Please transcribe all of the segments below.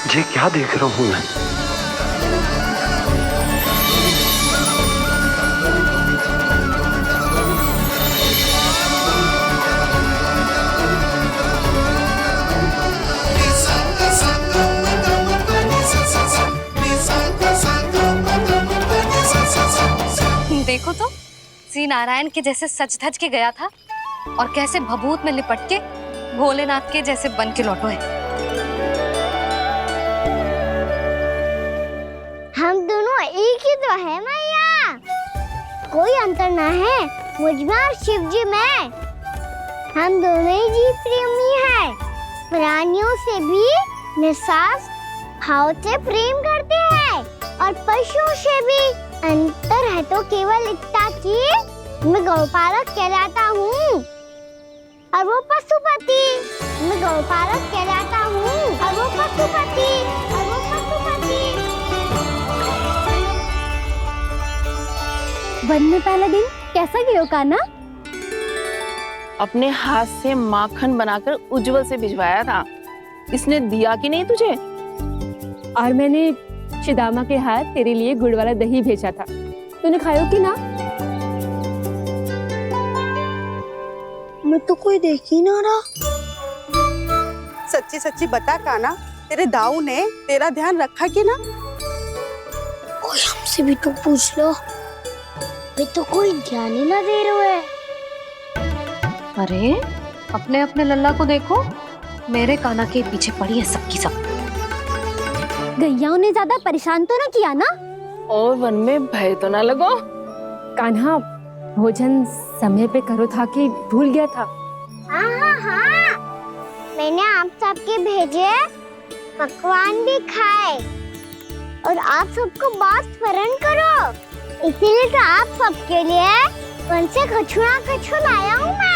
ये क्या देख रहा हूँ मैं? देखो तो श्री नारायण के जैसे सज धज के गया था और कैसे भभूत में लिपट के भोलेनाथ के जैसे बन के लौटो है। हम दोनों एक ही तो है मैया, कोई अंतर ना है मुझ में और शिव जी में। हम दोनों ही जीव प्रेमी हैं, प्राणियों से भी निस्वार्थ भाव से प्रेम करते हैं और पशुओं से भी। अंतर है तो केवल इतना कि मैं गौपालक कहलाता हूँ और वो पशुपति। मैं गौपालक कहलाता हूँ और वो पशुपति। वन में पहला दिन कैसा गया कान्हा? अपने हाथ से माखन बनाकर उज्जवल से भिजवाया था। इसने दिया कि नहीं तुझे? और मैंने शिदामा के हाथ तेरे लिए गुड़ वाला दही भेजा था, तूने खायो कि ना? मैं तो कोई देख ही ना रहा। सच्ची सच्ची बता कान्हा, तेरे दाऊ ने तेरा ध्यान रखा कि ना? कोई हमसे भी तो पूछ लो, वे तो कोई ध्यान ही ना दे रहे हैं। अरे अपने अपने लल्ला को देखो, मेरे कान्हा के पीछे पड़ी है सबकी सब। गैयाओं ने ज्यादा परेशान तो ना किया ना? और वन में भय तो ना लगो? कान्हा भोजन समय पे करो था कि भूल गया था? हाँ, मैंने आप सबके भेजे पकवान भी खाए और आप सबको बात स्मरण करो, इसीलिए तो आप सबके लिए वन से कछुआ लाया हूँ मैं।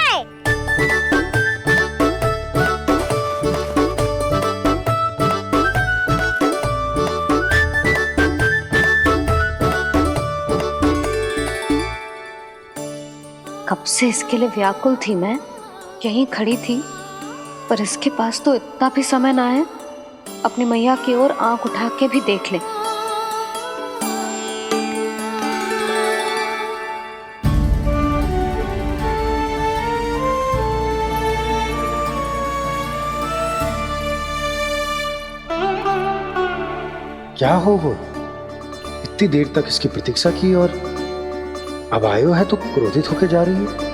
कब से इसके लिए व्याकुल थी मैं, यहीं खड़ी थी, पर इसके पास तो इतना भी समय ना है अपनी मैया की ओर आंख उठा के भी देख ले। क्या हो वो? इतनी देर तक इसकी प्रतीक्षा की और अब आयो है तो क्रोधित होकर जा रही है।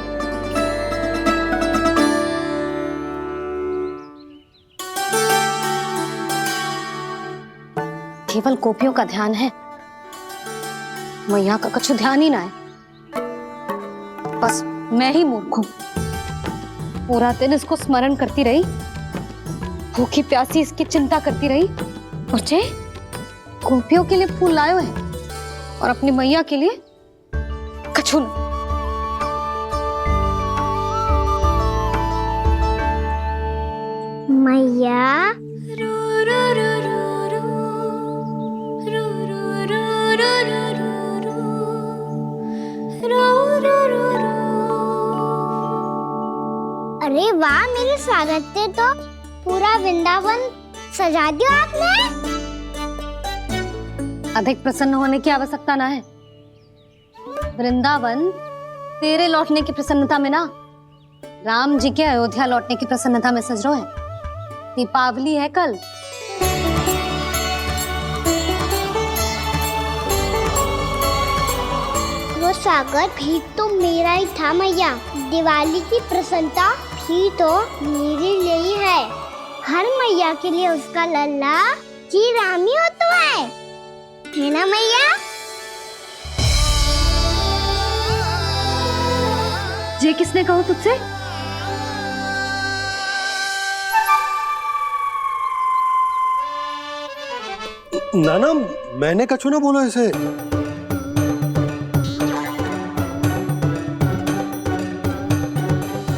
केवल गोपियों का ध्यान है, मैया का कछु ध्यान ही ना है। बस मैं ही मूर्ख हूं, पूरा दिन इसको स्मरण करती रही, भूखी प्यासी इसकी चिंता करती रही, और जे गोपियों के लिए फूल लायो है और अपनी मैया के लिए कछु न। मैया अरे वाह, मेरे स्वागत से तो पूरा वृंदावन सजा दिया आपने। अधिक प्रसन्न होने की आवश्यकता ना है। वृंदावन तेरे लौटने की प्रसन्नता में ना, राम जी के अयोध्या लौटने की प्रसन्नता में सज रहे हैं। दीपावली है कल। वो स्वागत भी तो मेरा ही था मैया। दिवाली की प्रसन्नता भी तो मेरे लिए ही है। हर मैया के लिए उसका लल्ला जी राम ही होता है ना मैया? ये किसने कहा तुझसे? नाना, मैंने कछु ना बोला इसे।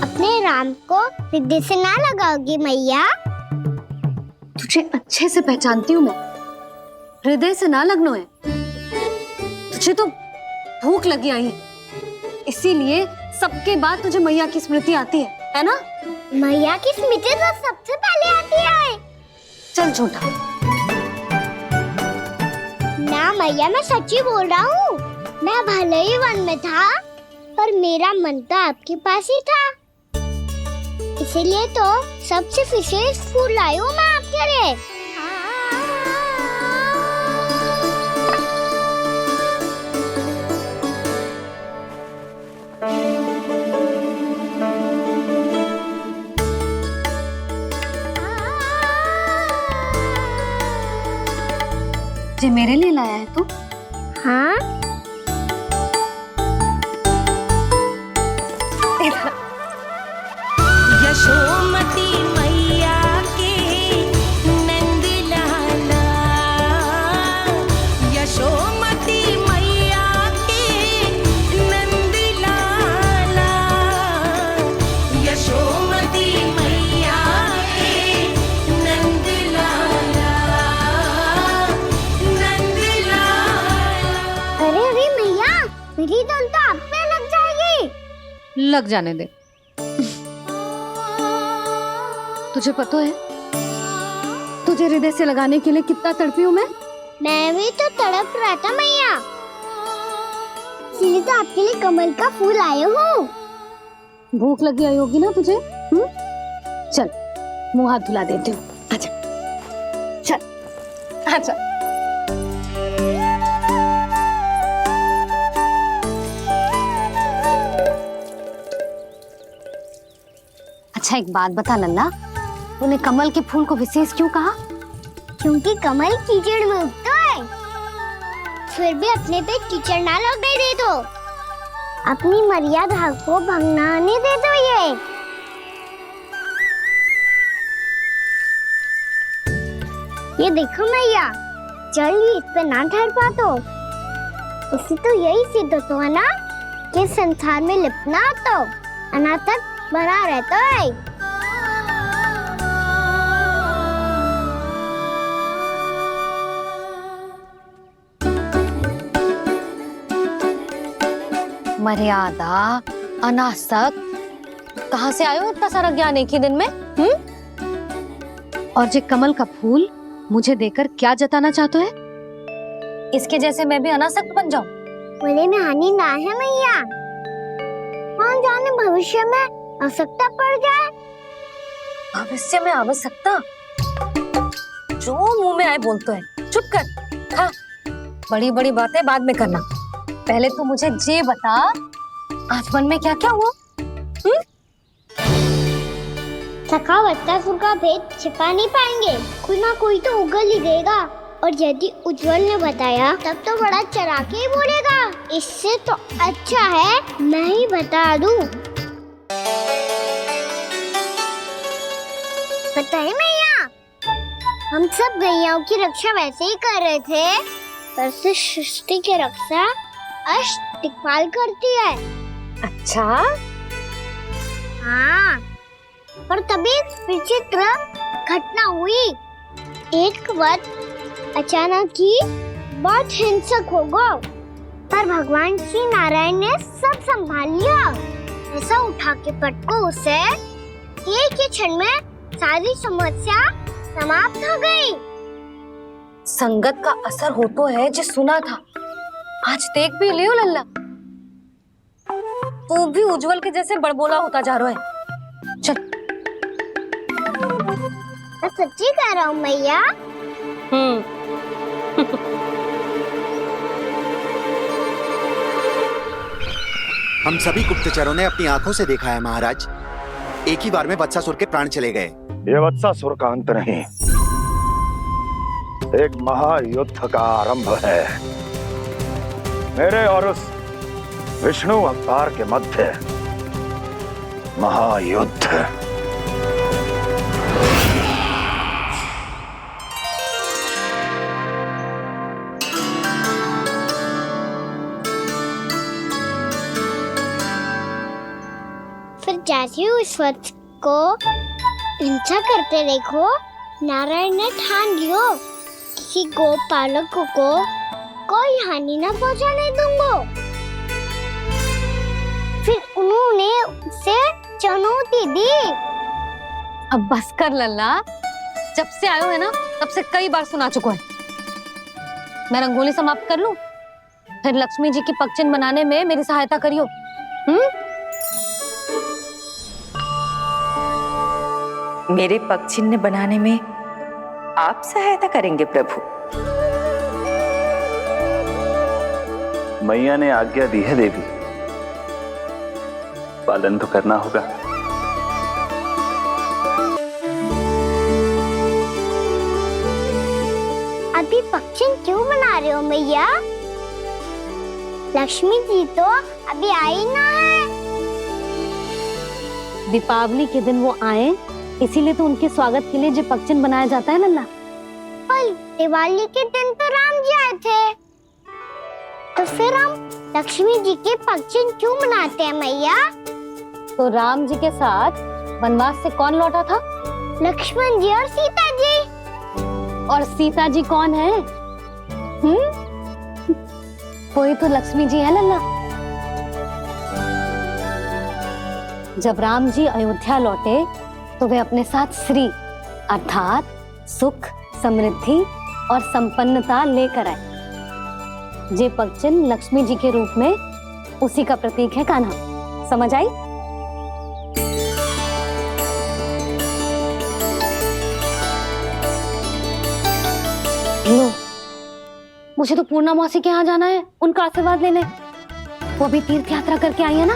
अपने राम को हृदय से ना लगाओगी मैया? तुझे अच्छे से पहचानती हूँ मैं, हृदय से ना लगनो है। तुझे तो भूख लगी आई, इसीलिए सबके बाद तुझे मैया की स्मृति आती है ना? मैया की स्मृति तो सबसे पहले आती है। चल छोटा, ना मैया, मैं सच्ची बोल रहा हूँ। मैं भले ही वन में था, पर मेरा मन तो आपके पास ही था। इसीलिए तो सबसे विशेष फूल लाई हूँ मैं आपके लिए। ये मेरे लिए लाया है तू? हाँ, यशोमती मैया के नंद लाला, यशोमती मैया के नंद लाला, यशोमती मैया के नंद लाला, नंद लाला। अरे अरे मैया, मेरी धुन तो आप पे लग जाएगी। लग जाने दे। तुझे पता है तुझे हृदय से लगाने के लिए कितना तड़पी हूँ मैं? मैं भी तो तड़प रहा था मैया, इसलिए तो आपके लिए कमल का फूल आया हूँ। भूख लगी आई होगी ना तुझे? चल मुंह हाथ धुला देती हूँ। आजा, चल आजा। अच्छा एक बात बता लल्ला, तूने कमल के फूल को विशेष क्यों कहा? क्योंकि कमल कीचड़ में उगता है, फिर भी अपने पे कीचड़ ना लगने दे दो। अपनी मर्यादा को भंगना नहीं दे दो। ये देखो मैया, जल भी इस पे ना ठहर पा तो इससे तो यही सिद्ध होता है ना कि संसार में लिपना तो अनाथ तक बना रहता है। मर्यादा, अनासक, कहाँ से आयो इतना सारा ज्ञान एक ही दिन में? और ये कमल का फूल मुझे देकर क्या जताना चाहते है? इसके जैसे मैं भी अनासक्त बन जाऊं? बोले में हानि ना है मैया, कौन जाने भविष्य में आवश्यकता पड़ जाए। भविष्य में आवश्यकता? जो मुंह में आए बोलते हैं, चुप कर। हाँ, बड़ी बड़ी बातें बाद में करना, पहले तो मुझे ये बता आज वन में क्या क्या हुआ? सखा बत्तासुर का भेद छिपा नहीं पाएंगे, कोई ना कोई तो उगल ही देगा। और यदि उज्जवल ने बताया तब तो बड़ा चढ़ा के ही बोलेगा। इससे तो अच्छा है मैं ही बता दूं। पता है मैया, हम सब गैयाओं की रक्षा वैसे ही कर रहे थे, पर से सृष्टि की रक्षा अष्ट दिक्पाल करती है। अच्छा, हाँ, पर तभी एक विचित्र घटना हुई। एक वक्त अचानक ही बहुत हिंसक हो गया, पर भगवान श्री नारायण ने सब संभाल लिया। ऐसा उठा के पटको उसे, एक ही क्षण में सारी समस्या समाप्त हो गई। संगत का असर हो तो है जो सुना था, आज देख भी लियो लल्ला, तू भी उज्जवल के जैसे बड़बोला होता जा रहा है। चल। मैं सच्ची कह रहा हूँ मैया। हम सभी गुप्तचरों ने अपनी आंखों से देखा है महाराज, एक ही बार में वत्सासुर के प्राण चले गए। ये वत्सासुर का अंत नहीं, एक महायुद्ध का आरंभ है। मेरे और उस विष्णु अवतार के मध्य महायुद्ध। फिर जैसे ही उस वत्स को हिंसा करते देखो, नारायण ने ठान लियो किसी गोपालक को कोई हानि न पहुंचाने दूंगा। फिर उन्होंने उसे चुनौती दी। अब बस कर लल्ला, जब से आयो है ना तब से कई बार सुना चुका है। मैं रंगोली समाप्त कर लूं, फिर लक्ष्मी जी की पगचिन बनाने में मेरी सहायता करियो। मेरे पगचिन्ह बनाने में आप सहायता करेंगे प्रभु? मैया ने आज्ञा दी है देवी, पालन तो करना होगा। अभी पगचिन क्यों बना रहे हो मैया? लक्ष्मी जी तो अभी आई ना है। दीपावली के दिन वो आए, इसीलिए तो उनके स्वागत के लिए जो पगचिन बनाया जाता है लल्ला। पर दिवाली के दिन तो राम जी आए थे, तो फिर हम लक्ष्मी जी के पगचिन क्यों मनाते हैं मैया? तो राम जी के साथ वनवास से कौन लौटा था? लक्ष्मण जी और सीता जी। और सीता जी कौन है? वही तो लक्ष्मी जी है लल्ला। जब राम जी अयोध्या लौटे तो वे अपने साथ श्री अर्थात सुख, समृद्धि और संपन्नता लेकर आए। जे पगचिन लक्ष्मी जी के रूप में उसी का प्रतीक है कान्हा। समझ आई? लो, मुझे तो पूर्णा मौसी के यहाँ जाना है, उनका आशीर्वाद लेने। वो भी तीर्थ यात्रा करके आई है ना।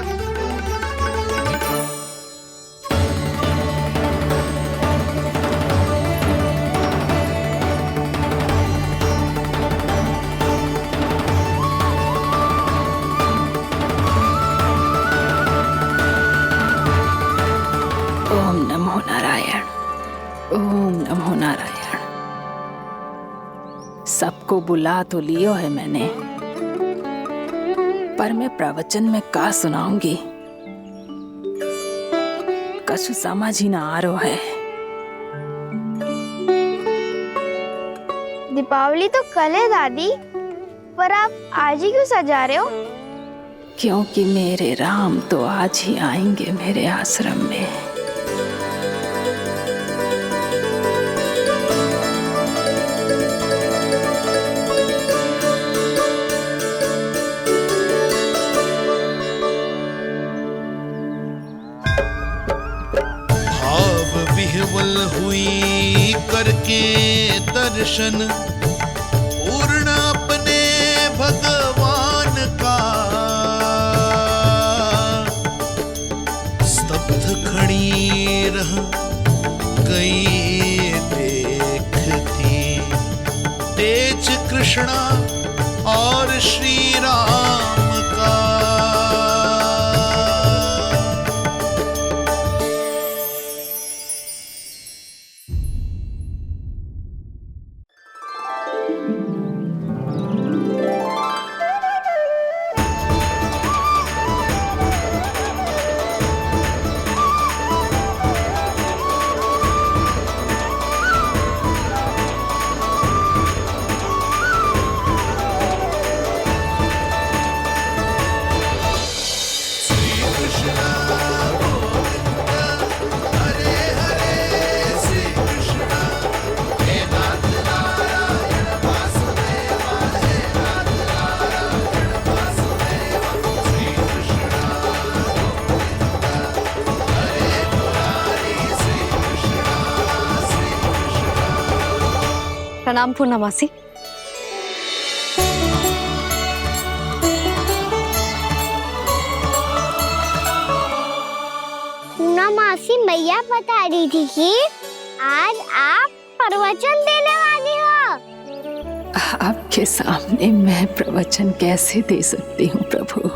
ओम नमो नारायण, ओम नमो नारायण। सबको बुला तो लियो है मैंने, पर मैं प्रवचन में का सुनाऊंगी, कछु समझ ही ना आ रहा है। दीपावली तो कल है दादी, पर आप आज ही क्यों सजा रहे हो? क्योंकि मेरे राम तो आज ही आएंगे मेरे आश्रम में। विह्वल हुई करके दर्शन, पूर्ण अपने भगवान का, स्तब्ध खड़ी रह गई देखती तेज कृष्णा और श्री राम का। प्रणाम पूर्णा मौसी। पूर्णा मौसी मैया बता रही थी कि आज आप प्रवचन देने वाली हो। आपके सामने मैं प्रवचन कैसे दे सकती हूँ प्रभु?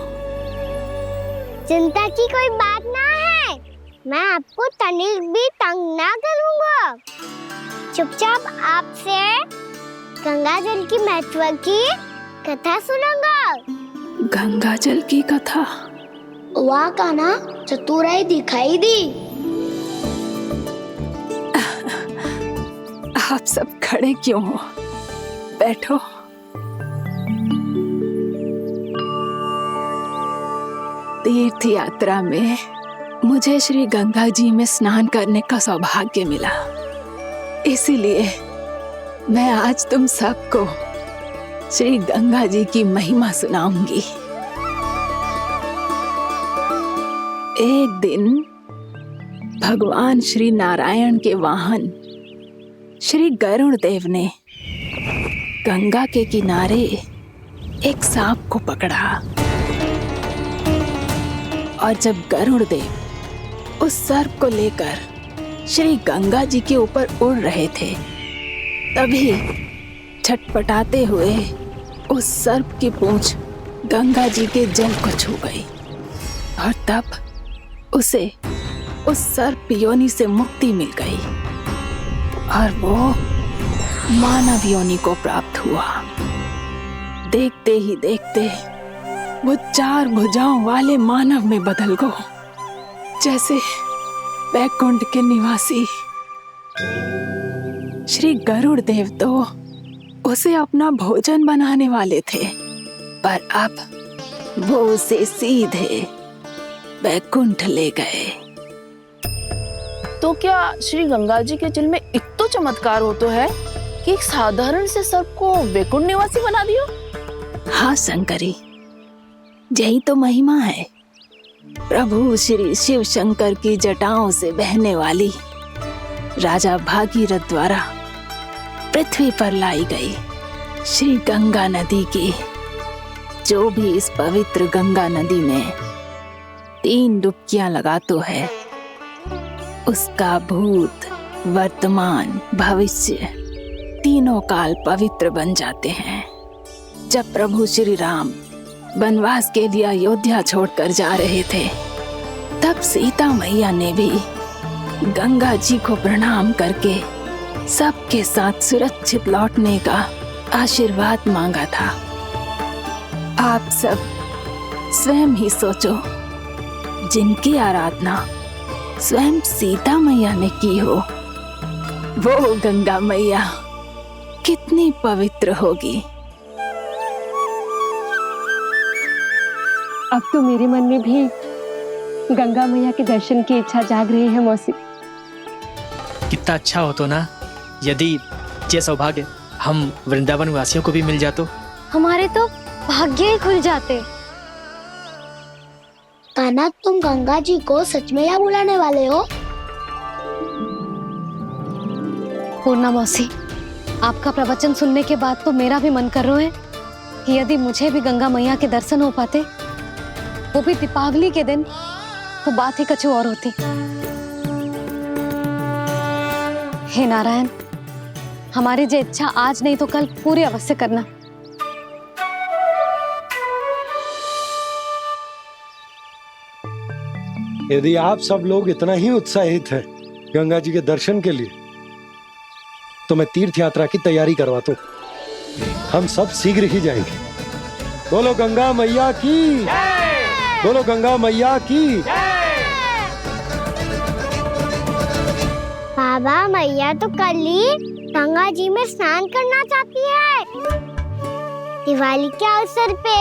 चिंता की कोई बात ना है, मैं आपको तनिक भी तंग ना करूँगा। चुपचाप आपसे गंगा जल की महत्व की कथा सुनूंगा। गंगा जल की कथा? वहाँ का ना चतुराई दिखाई दी। आप सब खड़े क्यों हो? बैठो। तीर्थ यात्रा में मुझे श्री गंगा जी में स्नान करने का सौभाग्य मिला, इसीलिए मैं आज तुम सबको श्री गंगा जी की महिमा सुनाऊंगी। एक दिन भगवान श्री नारायण के वाहन श्री गरुड़ देव ने गंगा के किनारे एक सांप को पकड़ा, और जब गरुड़ देव उस सर्प को लेकर श्री गंगा जी के ऊपर उड़ रहे थे, तभी छटपटाते हुए उस सर्प की पूंछ गंगा जी के जल को छू गई, और तब उसे उस सर्प योनि से मुक्ति मिल गई और वो मानव योनि को प्राप्त हुआ। देखते ही देखते वो 4 भुजाओं वाले मानव में बदल गो, जैसे वैकुंठ के निवासी। श्री गरुड़ देव तो उसे अपना भोजन बनाने वाले थे, पर अब वो उसे सीधे वैकुंठ ले गए। तो क्या श्री गंगा जी के जल में इतना चमत्कार हो तो है कि एक साधारण से सर्प को वैकुंठ निवासी बना दियो? हाँ शंकरी, यही तो महिमा है। प्रभु श्री शिव शंकर की जटाओं से बहने वाली राजा भागीरथ द्वारा पृथ्वी पर लाई गई श्री गंगा नदी की, जो भी इस पवित्र गंगा नदी में 3 डुबकियां लगातो है, उसका भूत, वर्तमान, भविष्य तीनों काल पवित्र बन जाते हैं। जब प्रभु श्री राम वनवास के लिए अयोध्या छोड़कर जा रहे थे, तब सीता मैया ने भी गंगा जी को प्रणाम करके सबके साथ सुरक्षित लौटने का आशीर्वाद मांगा था। आप सब स्वयं ही सोचो, जिनकी आराधना स्वयं सीता मैया ने की हो, वो गंगा मैया कितनी पवित्र होगी। अब तो मेरे मन में भी गंगा मैया के दर्शन की इच्छा जाग रही है मौसी। कितना अच्छा हो तो ना यदि ये सौभाग्य हम वृंदावन वासियों को भी मिल जातो। हमारे तो भाग्य ही खुल जाते। कान्हा, तुम गंगा जी को सच में यहाँ बुलाने वाले हो? पूर्णा मौसी, आपका प्रवचन सुनने के बाद तो मेरा भी मन कर रहा है कि यदि मुझे भी गंगा मैया के दर्शन हो पाते, वो भी दीपावली के दिन, तो बात ही कुछ और होती। हे नारायण, हमारी जो इच्छा आज नहीं तो कल पूरी अवश्य करना। यदि आप सब लोग इतना ही उत्साहित हैं गंगा जी के दर्शन के लिए, तो मैं तीर्थ यात्रा की तैयारी करवाता हूँ। हम सब शीघ्र ही जाएंगे। बोलो गंगा मैया की, बोलो गंगा मैया की। बाबा, मैया तो कल ही गंगा जी में स्नान करना चाहती है, दिवाली के अवसर पे।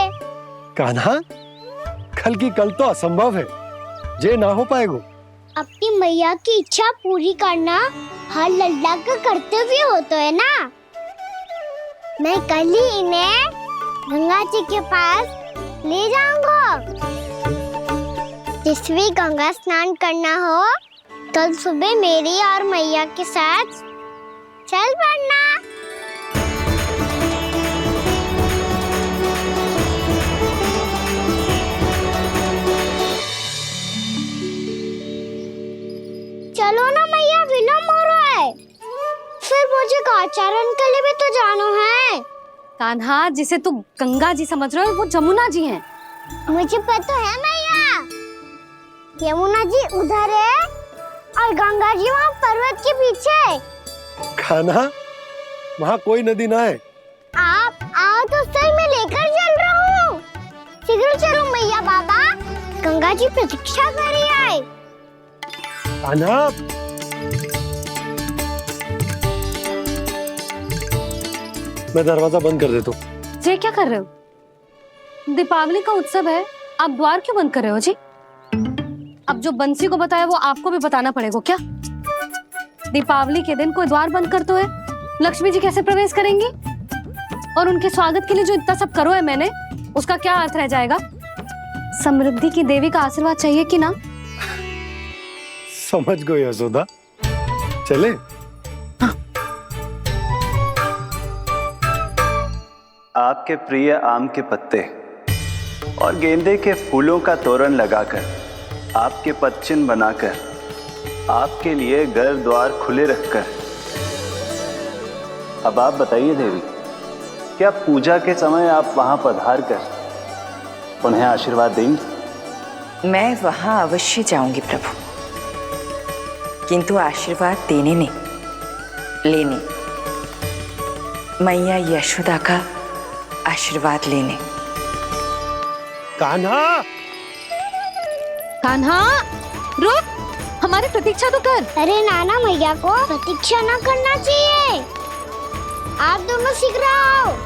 कान्हा, कल की कल तो असंभव है, जे ना हो पाएगा। अपनी मैया की इच्छा पूरी करना हर लल्ला का कर्तव्य होता है ना। मैं कल ही इन्हें गंगा जी के पास ले जाऊंगा। जिस भी गंगा स्नान करना हो, कल सुबह मेरी और मैया के साथ चल पड़ना। चलो ना मैया, विलम्ब हो रहा है। फिर मुझे आचरण के लिए भी तो जाना है। कान्हा, जिसे तू गंगा जी समझ रहे हो, वो जमुना जी हैं। मुझे पता है मैया, यमुना जी उधर है और गंगा जी वहाँ पर्वत के पीछे। कान्हा, वहाँ कोई नदी ना है। आप आओ तो सही, मैं लेकर चल रहा हूँ। शीघ्र चलो मैया। बाबा, गंगा जी प्रतीक्षा कर रही है। कान्हा, मैं दरवाजा बंद कर देता हूँ। ये क्या कर रहे हो? दीपावली का उत्सव है, आप द्वार क्यों बंद कर रहे हो जी? अब जो बंसी को बताया वो आपको भी बताना पड़ेगा क्या? दीपावली के दिन कोई द्वार बंद कर तो है, लक्ष्मी जी कैसे प्रवेश करेंगी? और उनके स्वागत के लिए जो इतना सब करो है मैंने, उसका क्या अर्थ रह जाएगा? समृद्धि की देवी का आशीर्वाद चाहिए कि ना? समझ गई यशोदा, चले। आपके प्रिय आम के पत्ते और गेंदे के फूलों का तोरण लगाकर, आपके पदचिन्ह बनाकर, आपके लिए घर द्वार खुले रखकर, अब आप बताइए देवी, क्या पूजा के समय आप वहां पधार कर उन्हें आशीर्वाद देंगी? मैं वहां अवश्य जाऊंगी प्रभु, किंतु आशीर्वाद देने नहीं, लेने। मैया यशोदा का आशीर्वाद लेने। कान्हा, कान्हा रुक, हमारी प्रतीक्षा तो कर। अरे नाना, मैया को प्रतीक्षा ना करना चाहिए, आप दोनों सीख रहे हो।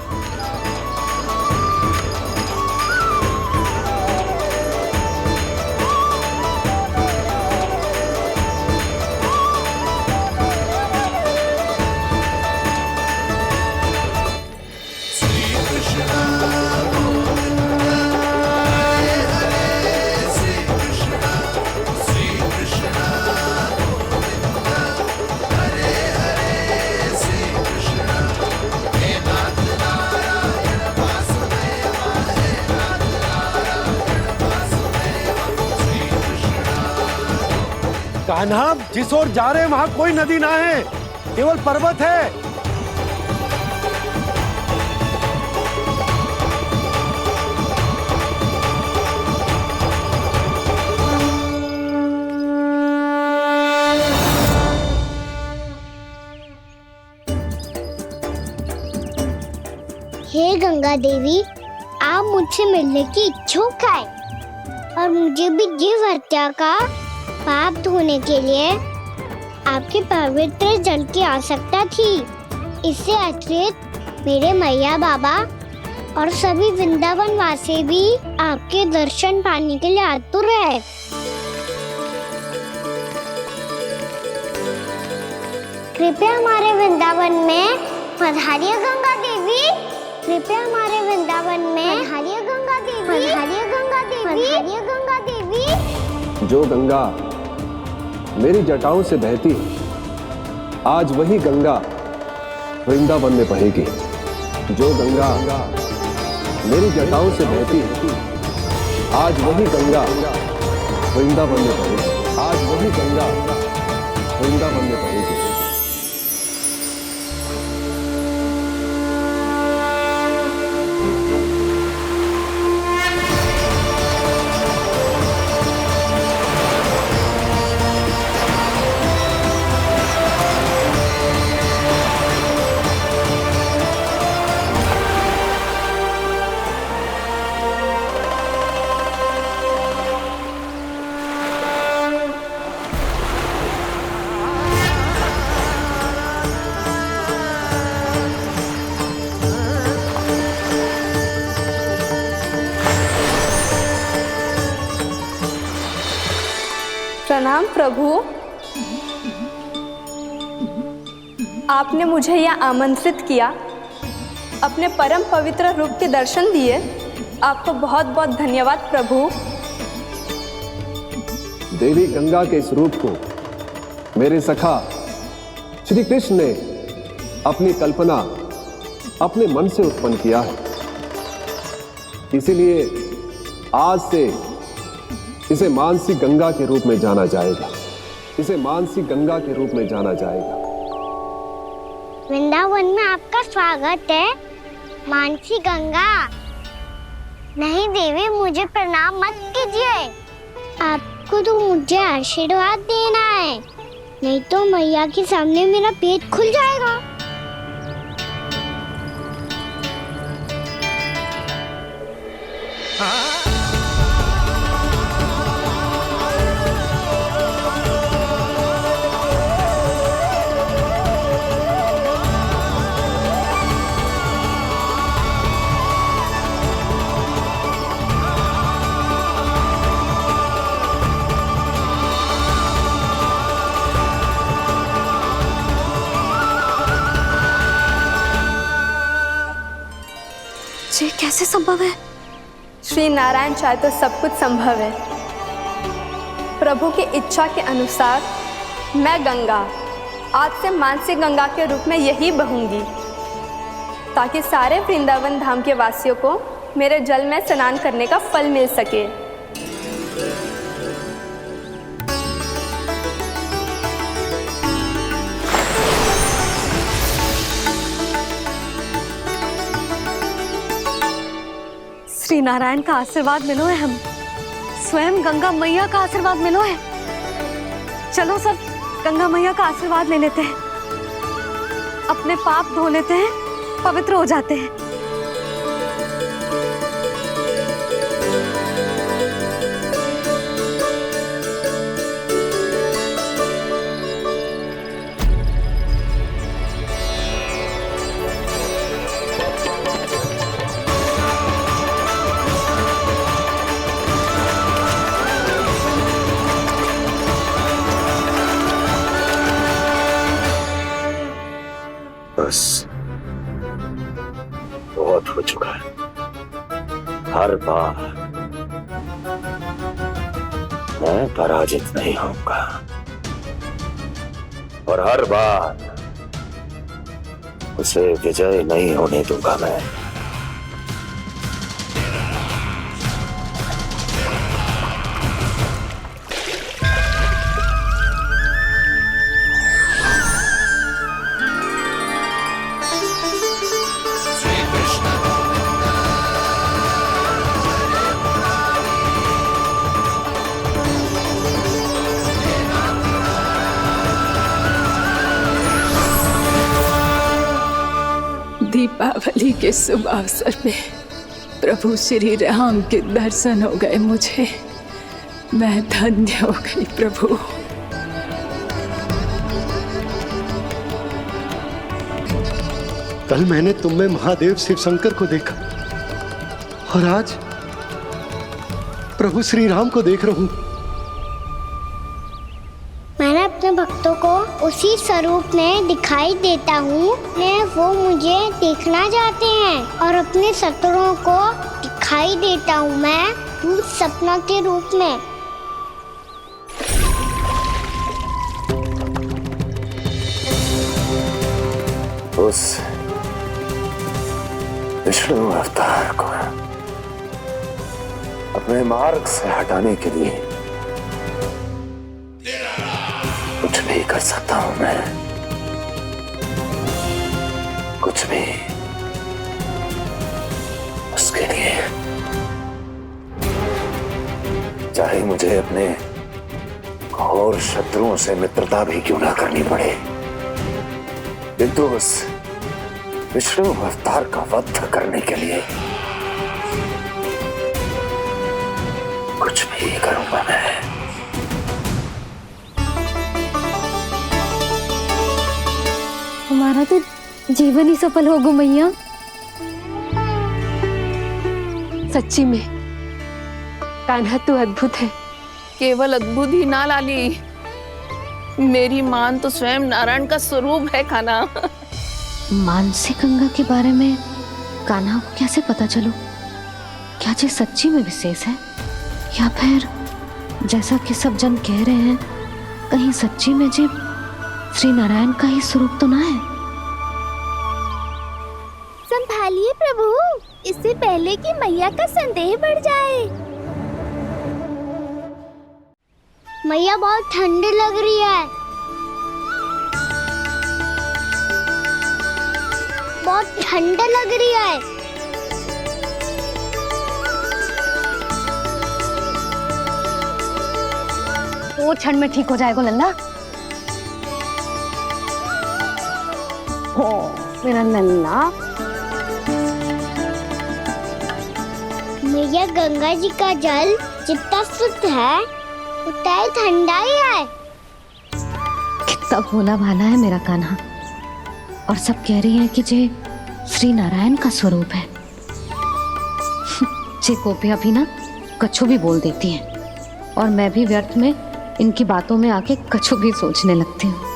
कान्हा, जिस ओर जा रहे हैं वहां कोई नदी ना है, केवल पर्वत है। हे गंगा देवी, आप मुझसे मिलने की इच्छुक है और मुझे भी जीव हत्या का पाप धोने के लिए आपके पवित्र जल की आवश्यकता थी। इससे अतिरिक्त मेरे मैया बाबा और सभी वृंदावन वासी भी आपके दर्शन पाने के लिए आतुर है। कृपया हमारे वृंदावन में पधारिए गंगा देवी, कृपया हमारे वृंदावन में पधारिए गंगा देवी, पधारिए गंगा देवी, पधारिए गंगा देवी। जो गंगा मेरी जटाओं से बहती है, आज वही गंगा वृंदावन में बहेगी। जो गंगा मेरी जटाओं से बहती है, आज वही गंगा वृंदावन में बहेगी। आज वही गंगा वृंदावन में बहेगी। प्रणाम प्रभु, आपने मुझे यहाँ आमंत्रित किया, अपने परम पवित्र रूप के दर्शन दिए, आपको बहुत बहुत धन्यवाद प्रभु। देवी गंगा के इस रूप को मेरे सखा श्री कृष्ण ने अपनी कल्पना अपने मन से उत्पन्न किया है। इसीलिए आज से इसे मानसी गंगा के रूप में जाना जाएगा। इसे मानसी गंगा के रूप में जाना जाएगा। वृंदावन में आपका स्वागत है मानसी गंगा। नहीं देवी, मुझे प्रणाम मत कीजिए, आपको तो मुझे आशीर्वाद देना है, नहीं तो मैया के सामने मेरा पेट खुल जाएगा। कैसे संभव है? श्री नारायण चाहे तो सब कुछ संभव है। प्रभु की इच्छा के अनुसार मैं गंगा आज से मानसिक गंगा के रूप में यही बहूंगी, ताकि सारे वृंदावन धाम के वासियों को मेरे जल में स्नान करने का फल मिल सके। श्री नारायण का आशीर्वाद मिलो है, हम स्वयं गंगा मैया का आशीर्वाद मिलो है। चलो सब गंगा मैया का आशीर्वाद ले लेते हैं, अपने पाप धो लेते हैं, पवित्र हो जाते हैं। बस बहुत हो चुका है। हर बार मैं पराजित नहीं होऊंगा और हर बार उसे विजय नहीं होने दूंगा मैं। दीपावली के शुभ अवसर पे प्रभु श्री राम के दर्शन हो गए मुझे। मैं धन्य हो गई प्रभु। कल मैंने तुम में महादेव शिव शंकर को देखा और आज प्रभु श्री राम को देख रहा हूं। मैंने अपने भक्तों को उसी स्वरूप में दिखाई देता हूँ, वो मुझे देखना चाहते हैं और अपने शत्रुओं को दिखाई देता हूँ मैं भूत सपना के रूप में। उस विष्णु अवतार को अपने मार्ग से हटाने के लिए कुछ भी कर सकता हूं मैं, कुछ भी उसके लिए, चाहे मुझे अपने घोर शत्रुओं से मित्रता भी क्यों ना करनी पड़े, किंतु उस विष्णु अवतार का वध करने के लिए कुछ भी करूंगा मैं। हमारा तो जीवन ही सफल होगा मैया। सच्ची में कान्हा तू अद्भुत है। केवल अद्भुत ही ना लाली, मेरी मान तो स्वयं नारायण का स्वरूप है कान्हा। मानसिक गंगा के बारे में कान्हा को कैसे पता चलो? क्या ये सच्ची में विशेष है या फिर जैसा कि सब जन कह रहे हैं, कहीं सच्ची में जी श्री नारायण का ही स्वरूप तो ना है? संभालिए प्रभु, इससे पहले कि मैया का संदेह बढ़ जाए। मैया बहुत ठंडी लग रही है, बहुत ठंडा लग रही है। वो ठंड में ठीक हो जाएगा लल्ला। हो मेरा लल्ला। मैया गंगा जी का जल जितना शुद्ध है उतना ही ठंडा ही है। कितना भोला भाला है मेरा कान्हा। और सब कह रही हैं कि जे श्री नारायण का स्वरूप है। जे गोपियां भी ना कछु भी बोल देती हैं और मैं भी व्यर्थ में इनकी बातों में आके कछु भी सोचने लगती हूँ।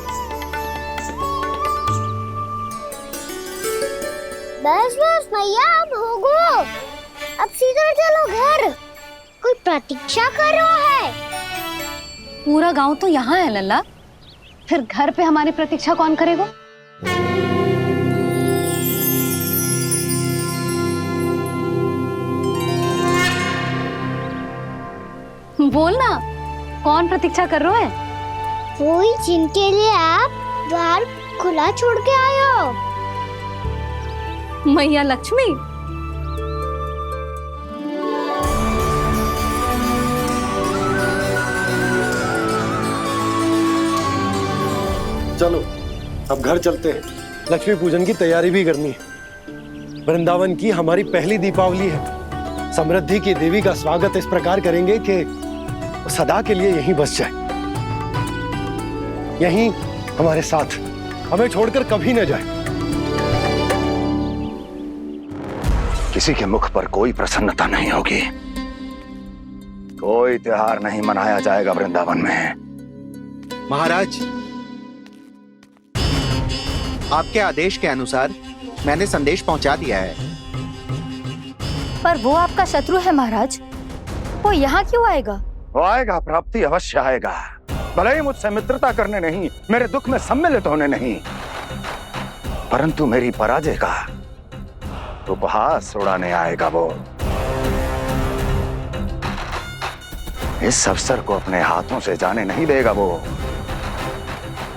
बस बस मैया अब होगो। अब सीधा चलो घर, कोई प्रतीक्षा कर रहा है। पूरा गांव तो यहाँ है लल्ला, फिर घर पे हमारी प्रतीक्षा कौन करेगा? बोलना, कौन प्रतीक्षा कर रहे है? वही जिनके लिए आप द्वार खुला छोड़ के आए हो। मैया लक्ष्मी। चलो अब घर चलते हैं, लक्ष्मी पूजन की तैयारी भी करनी है। वृंदावन की हमारी पहली दीपावली है। समृद्धि की देवी का स्वागत इस प्रकार करेंगे कि सदा के लिए यहीं बस जाए, यहीं हमारे साथ, हमें छोड़कर कभी न जाए। किसी के मुख पर कोई प्रसन्नता नहीं होगी, कोई त्योहार नहीं मनाया जाएगा वृंदावन में। महाराज, आपके आदेश के अनुसार मैंने संदेश पहुंचा दिया है। पर वो आपका शत्रु है महाराज, वो यहाँ क्यों आएगा? वो आएगा, प्राप्ति अवश्य आएगा। भले ही मुझसे मित्रता करने नहीं, मेरे दुख में सम्मिलित होने नहीं, परंतु मेरी पराजय का उपहास उड़ाने आएगा वो। इस अवसर को अपने हाथों से जाने नहीं देगा वो।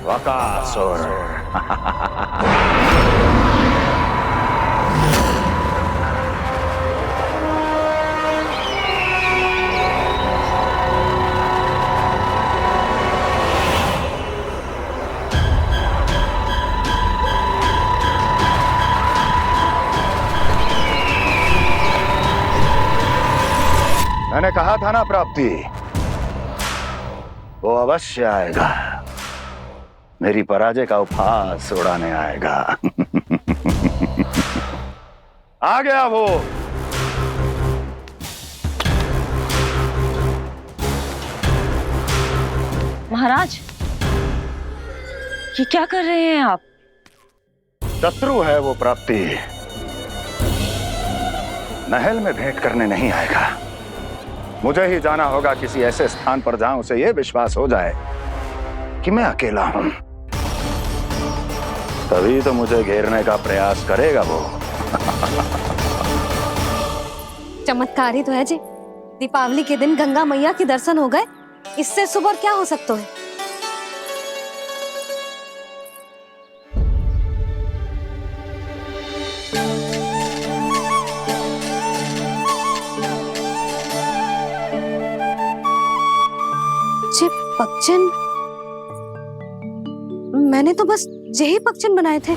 वकासुर। मैंने कहा था ना प्राप्ति, वो अवश्य आएगा, मेरी पराजय का उपहास उड़ाने आएगा। आ गया वो। महाराज, ये क्या कर रहे हैं आप? शत्रु है वो प्राप्ति, महल में भेंट करने नहीं आएगा। मुझे ही जाना होगा किसी ऐसे स्थान पर जहां उसे यह विश्वास हो जाए कि मैं अकेला हूं, तभी तो मुझे घेरने का प्रयास करेगा वो। चमत्कार ही तो है जी, दीपावली के दिन गंगा मैया के दर्शन हो गए, इससे शुभ और क्या हो सकता है? पक्षन, मैंने तो बस यही पक्षन बनाए थे,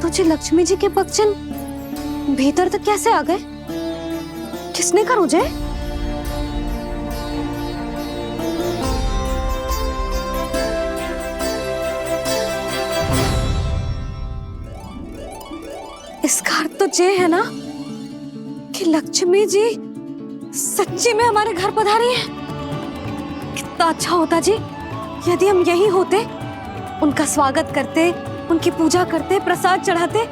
तुझे लक्ष्मी जी के पक्षन भीतर तक कैसे आ गए? किसने कर मुझे? इसका अर्थ तो ये है ना कि लक्ष्मी जी सच्ची में हमारे घर पधारी है। कितना अच्छा होता जी यदि हम यहीं होते, उनका स्वागत करते, उनकी पूजा करते, प्रसाद चढ़ाते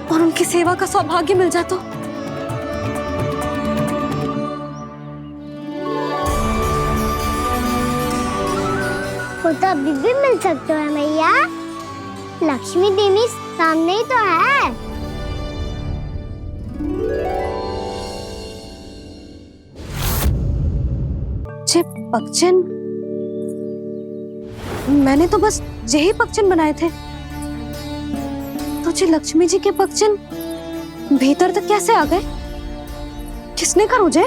और उनकी सेवा का सौभाग्य मिल जाता। वो तो अभी भी मिल सकते हैं मैया, लक्ष्मी देवी सामने ही तो है। पक्षन, मैंने तो बस यही पक्षन बनाए थे, तुझे लक्ष्मी जी के पक्षन भीतर तक कैसे आ गए? किसने कर मुझे?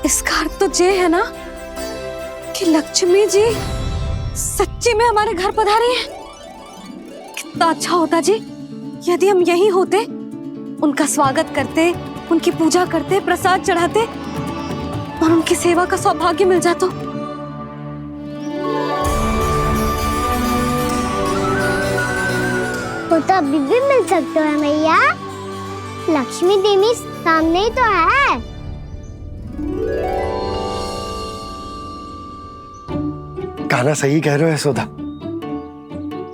इसका अर्थ तो ये है ना कि लक्ष्मी जी सच्ची में हमारे घर पधारी है। कितना अच्छा होता जी यदि हम यहीं होते, उनका स्वागत करते, उनकी पूजा करते, प्रसाद चढ़ाते और उनकी सेवा का सौभाग्य मिल जाता। वो तो अभी भी मिल सकते हैं मैया, लक्ष्मी देवी सामने ही तो है। कहना सही कह रहे हो यशोदा,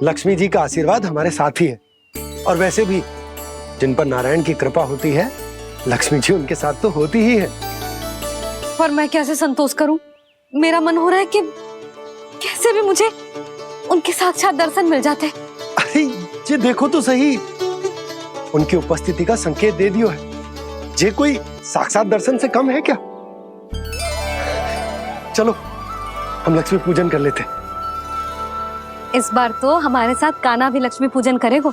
लक्ष्मी जी का आशीर्वाद हमारे साथ ही है। और वैसे भी जिन पर नारायण की कृपा होती है, लक्ष्मी जी उनके साथ तो होती ही है। पर मैं कैसे संतोष करूं? मेरा मन हो रहा है कि कैसे भी मुझे उनके साक्षात दर्शन मिल जाते। अरे ये देखो तो सही, उनकी उपस्थिति का संकेत दे दियो है। ये कोई साक्षात दर्शन से कम है क्या? चलो हम लक्ष्मी पूजन कर लेते। इस बार तो हमारे साथ कान्हा भी लक्ष्मी पूजन करेगा।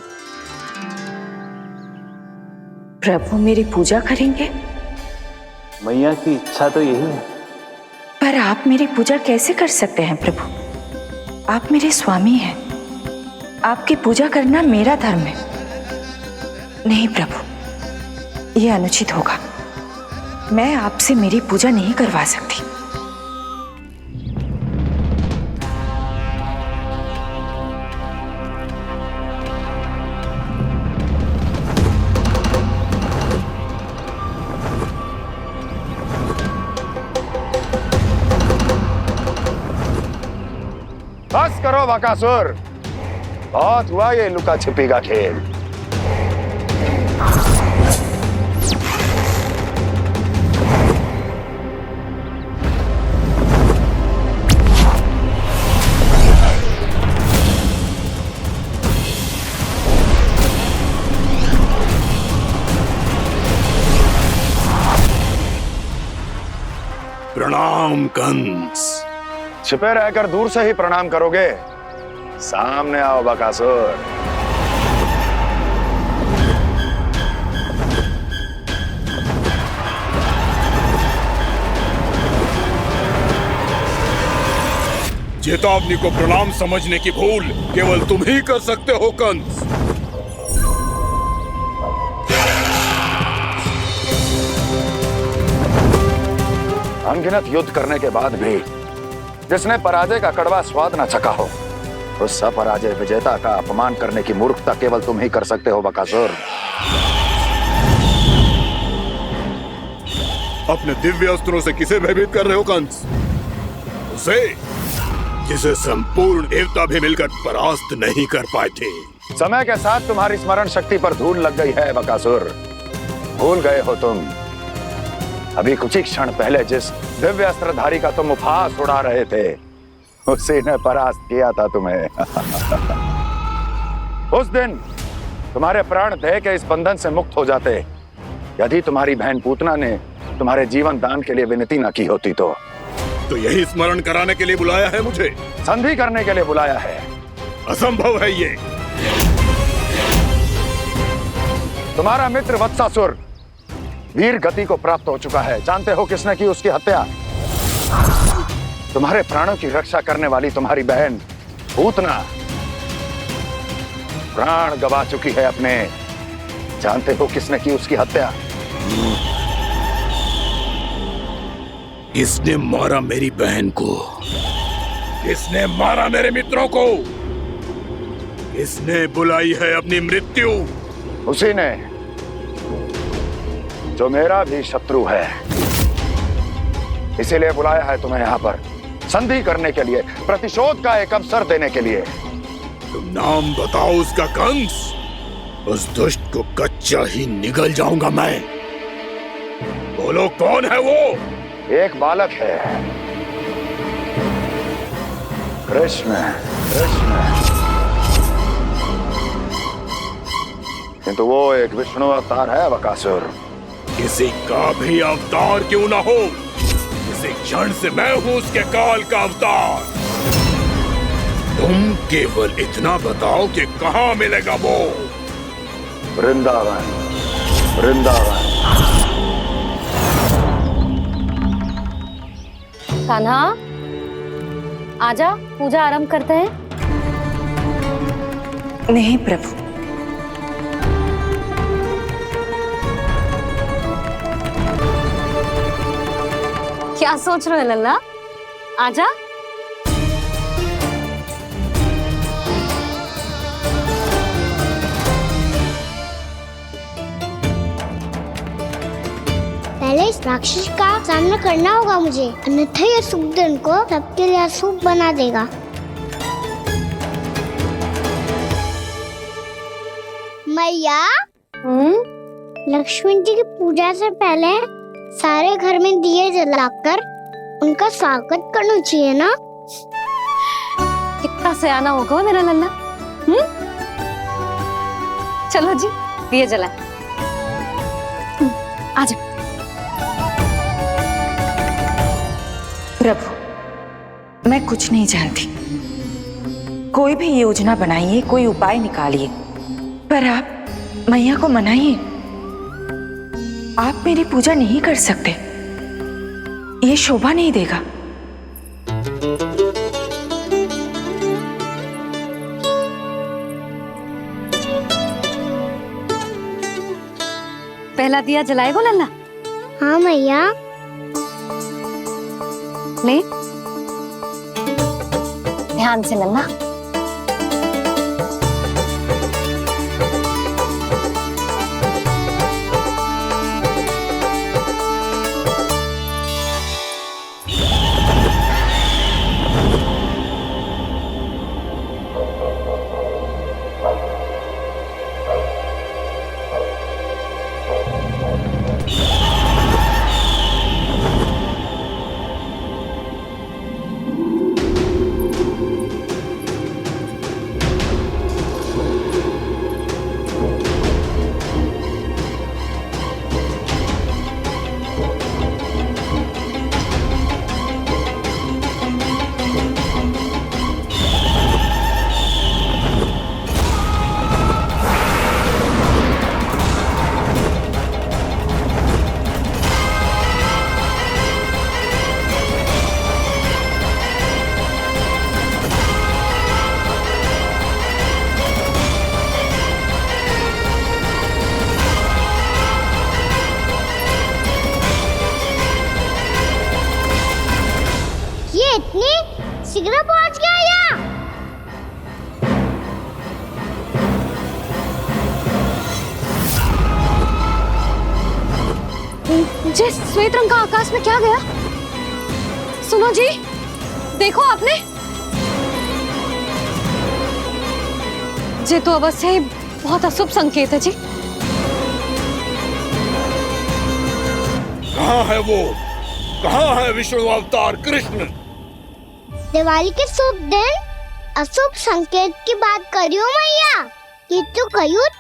प्रभु मेरी पूजा करेंगे? मैया की इच्छा तो यही है। पर आप मेरी पूजा कैसे कर सकते हैं प्रभु? आप मेरे स्वामी हैं। आपकी पूजा करना मेरा धर्म है। नहीं प्रभु, यह अनुचित होगा। मैं आपसे मेरी पूजा नहीं करवा सकती। बस करो बकासुर, बहुत हुआ ये लुका छिपी का खेल। प्रणाम कंस। छिपे रहकर दूर से ही प्रणाम करोगे? सामने आओ बकासुर। चेतावनी को प्रणाम समझने की भूल केवल तुम ही कर सकते हो कंस। अनगिनत युद्ध करने के बाद भी जिसने पराजय का कड़वा स्वाद न चखा हो, उस अपराजय विजेता का अपमान करने की मूर्खता केवल तुम ही कर सकते हो बकासुर। अपने दिव्य अस्त्रों से किसे भयभीत कर रहे हो कंस? उसे जिसे संपूर्ण देवता भी मिलकर परास्त नहीं कर पाए थे। समय के साथ तुम्हारी स्मरण शक्ति पर धूल लग गई है बकासुर। भूल गए हो तुम अभी कुछ ही क्षण पहले जिस दिव्य अस्त्रधारी का तुम उपहास उड़ा रहे थे, उसी ने परास्त किया था तुम्हें। उस दिन तुम्हारे प्राण देह के इस बंधन से मुक्त हो जाते यदि तुम्हारी बहन पूतना ने तुम्हारे जीवन दान के लिए विनती न की होती तो यही स्मरण कराने के लिए बुलाया है मुझे? संधि करने के लिए बुलाया है। असंभव है ये। तुम्हारा मित्र वत्सासुर वीर गति को प्राप्त हो चुका है। जानते हो किसने की उसकी हत्या? तुम्हारे प्राणों की रक्षा करने वाली तुम्हारी बहन पूतना प्राण गवा चुकी है अपने। जानते हो किसने की उसकी हत्या? किसने मारा मेरी बहन को? किसने मारा मेरे मित्रों को? किसने बुलाई है अपनी मृत्यु? उसी ने जो मेरा भी शत्रु है। इसीलिए बुलाया है तुम्हें यहाँ पर संधि करने के लिए, प्रतिशोध का एक अवसर देने के लिए। तुम नाम बताओ उसका कंस। उस दुष्ट को कच्चा ही निगल जाऊंगा मैं। बोलो कौन है वो? एक बालक है, कृष्ण। किंतु वो एक विष्णु अवतार है बकासुर। किसी का भी अवतार क्यों ना हो, इसी क्षण से मैं हूं उसके काल का अवतार। तुम केवल इतना बताओ कि कहां मिलेगा वो? वृंदावन, वृंदावन। कान्हा, आजा, पूजा आरंभ करते हैं। नहीं प्रभु, क्या सोच रहे हो लल्ला? आजा। पहले इस राक्षस का सामना करना होगा मुझे, अन्यथा ये शुभ दिन को सबके लिए अशुभ बना देगा। मैया, लक्ष्मण जी की पूजा से पहले सारे घर में दिए जलाकर उनका स्वागत करना चाहिए ना। कितना सयाना होगा मेरा लल्ला। चलो जी दिए जलाए। आ जाओ। प्रभु, मैं कुछ नहीं जानती। कोई भी योजना बनाइए, कोई उपाय निकालिए, पर आप मैया को मनाइए। आप मेरी पूजा नहीं कर सकते, ये शोभा नहीं देगा। पहला दिया जलाएगो लल्ला? हाँ मैया। ले ध्यान से लल्ला। शीघ्र पहुंच गया यहाँ। जे श्वेत रंग का आकाश में क्या गया? सुनो जी, देखो आपने। जे तो अवश्य ही बहुत अशुभ संकेत है जी। कहाँ है वो? कहाँ है विष्णु अवतार कृष्ण? दिवाली के शुभ दिन अशुभ संकेत की बात कर रही हूँ मैया। ये तो कयूत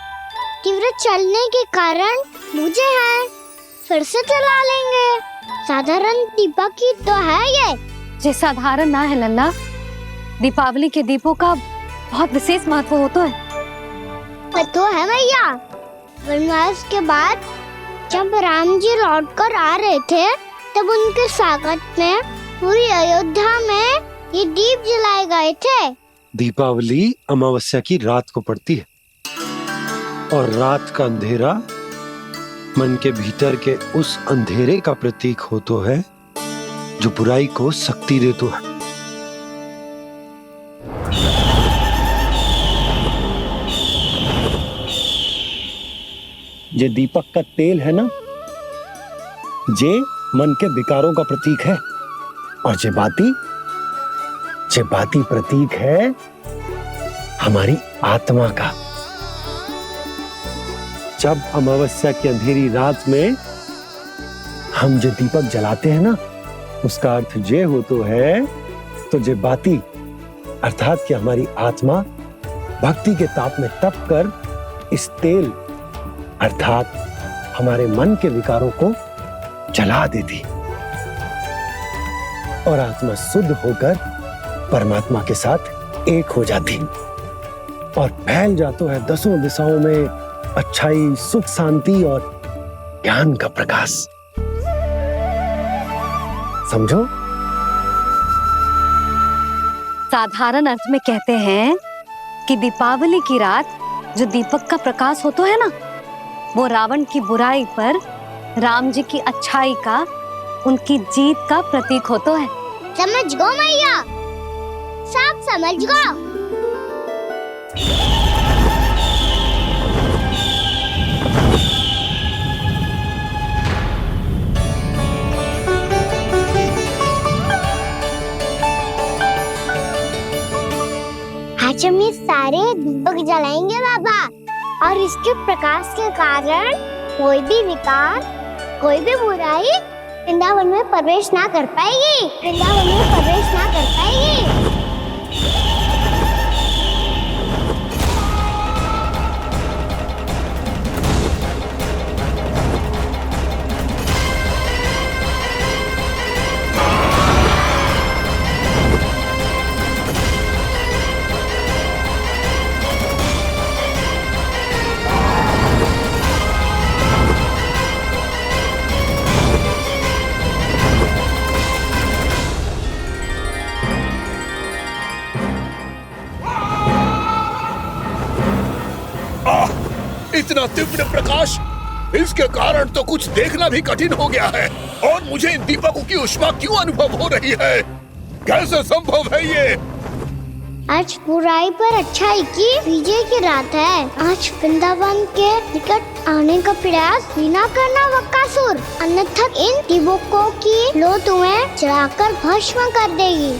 तीव्र चलने के कारण मुझे है, फिर से चला लेंगे। साधारण दीपक ही तो है ये साधारण ना है लल्ला। दीपावली के दीपों का बहुत विशेष महत्व होता है। तो है मैया। वनवास के बाद जब राम जी लौट कर आ रहे थे, तब उनके स्वागत में पूरी अयोध्या में ये दीप जलाए गए थे। दीपावली अमावस्या की रात को पड़ती है और रात का अंधेरा मन के भीतर के उस अंधेरे का प्रतीक हो तो है जो बुराई को शक्ति दे तो है। ये दीपक का तेल है ना, जे मन के विकारों का प्रतीक है, और जे बाती प्रतीक है हमारी आत्मा का। जब अमावस्या की अंधेरी रात में हम जो दीपक जलाते हैं ना, उसका अर्थ ये हो तो है, तो जे बाती अर्थात कि हमारी आत्मा भक्ति के ताप में तप कर इस तेल अर्थात हमारे मन के विकारों को जला देती और आत्मा शुद्ध होकर परमात्मा के साथ एक हो जाती और फैल जाता है दसों दिशाओं में अच्छाई, सुख, शांति और ज्ञान का प्रकाश। समझो? साधारण अर्थ में कहते हैं कि दीपावली की रात जो दीपक का प्रकाश होता है ना, वो रावण की बुराई पर राम जी की अच्छाई का, उनकी जीत का प्रतीक होता है। समझ गो मैया, सब समझ गो। आज हम ये सारे दीपक जलाएंगे बाबा, और इसके प्रकाश के कारण कोई भी विकार, कोई भी बुराई वृंदावन में प्रवेश ना कर पाएगी, वृंदावन में प्रवेश ना कर पाएगी। इतना तीव्र प्रकाश, इसके कारण तो कुछ देखना भी कठिन हो गया है। और मुझे इन दीपकों की ऊष्मा क्यों अनुभव हो रही है? कैसे संभव है ये? आज बुराई पर अच्छाई की विजय की रात है। आज वृंदावन के निकट आने का प्रयास भी ना करना बकासुर, अन्यथा इन दीपकों की लो तुम्हें जलाकर भस्म कर देगी।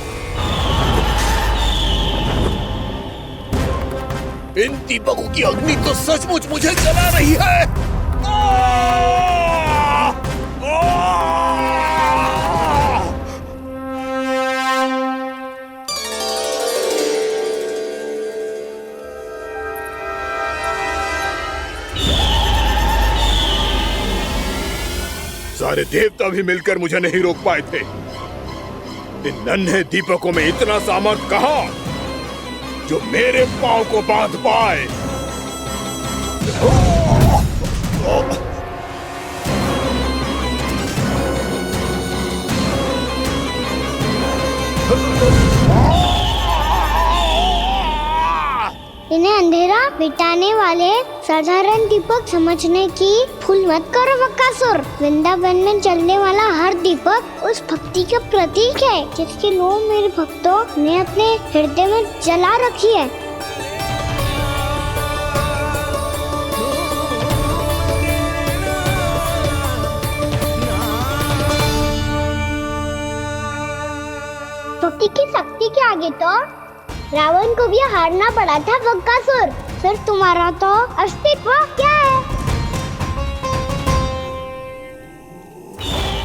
इन दीपकों की अग्नि तो सचमुच मुझे जला रही है। सारे देवता भी मिलकर मुझे नहीं रोक पाए थे। इन नन्हे दीपकों में इतना सामर्थ कहां जो मेरे पांव को बांध पाए। इन्हें अंधेरा मिटाने वाले साधारण दीपक समझने की भूल मत करो बकासुर। वृंदावन में जलने वाला हर दीपक उस भक्ति का प्रतीक है जिसकी लो मेरे भक्तों ने अपने हृदय में जला रखी है। भक्ति की शक्ति के आगे तो रावण को भी हारना पड़ा था बकासुर। फिर तुम्हारा तो अस्तित्व क्या है?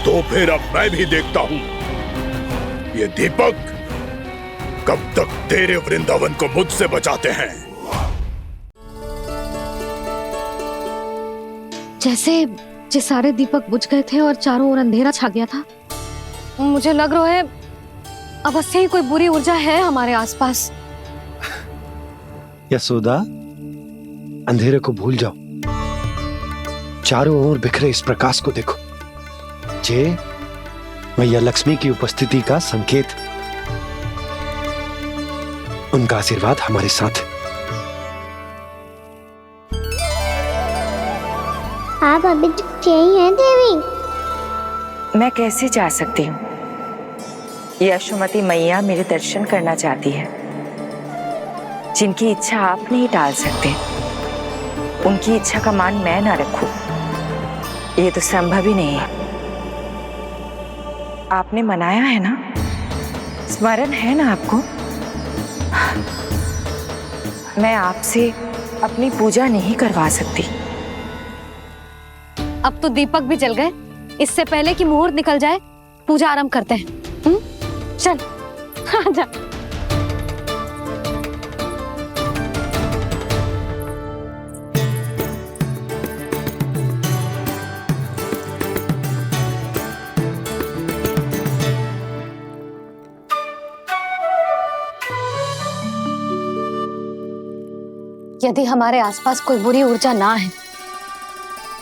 तो फिर अब मैं भी देखता हूँ ये दीपक कब तक तेरे वृंदावन को मुझसे बचाते हैं। जैसे सारे दीपक बुझ गए थे और चारों ओर अंधेरा छा गया था, मुझे लग रहा है अवश्य ही कोई बुरी ऊर्जा है हमारे आसपास। यशोदा, अंधेरे को भूल जाओ, चारों ओर बिखरे इस प्रकाश को देखो। जे मैया लक्ष्मी की उपस्थिति का संकेत, उनका आशीर्वाद हमारे साथ है। आप अभी तक यही हैं देवी? मैं कैसे जा सकती हूँ? यशोमती मैया मेरे दर्शन करना चाहती है। जिनकी इच्छा आप नहीं टाल सकते, उनकी इच्छा का मान मैं ना रखूं, ये तो संभव ही नहीं है। आपने मनाया है ना, स्मरण है ना आपको? मैं आपसे अपनी पूजा नहीं करवा सकती। अब तो दीपक भी जल गए, इससे पहले कि मुहूर्त निकल जाए पूजा आरंभ करते हैं। चल आजा। यदि हमारे आसपास कोई बुरी ऊर्जा ना है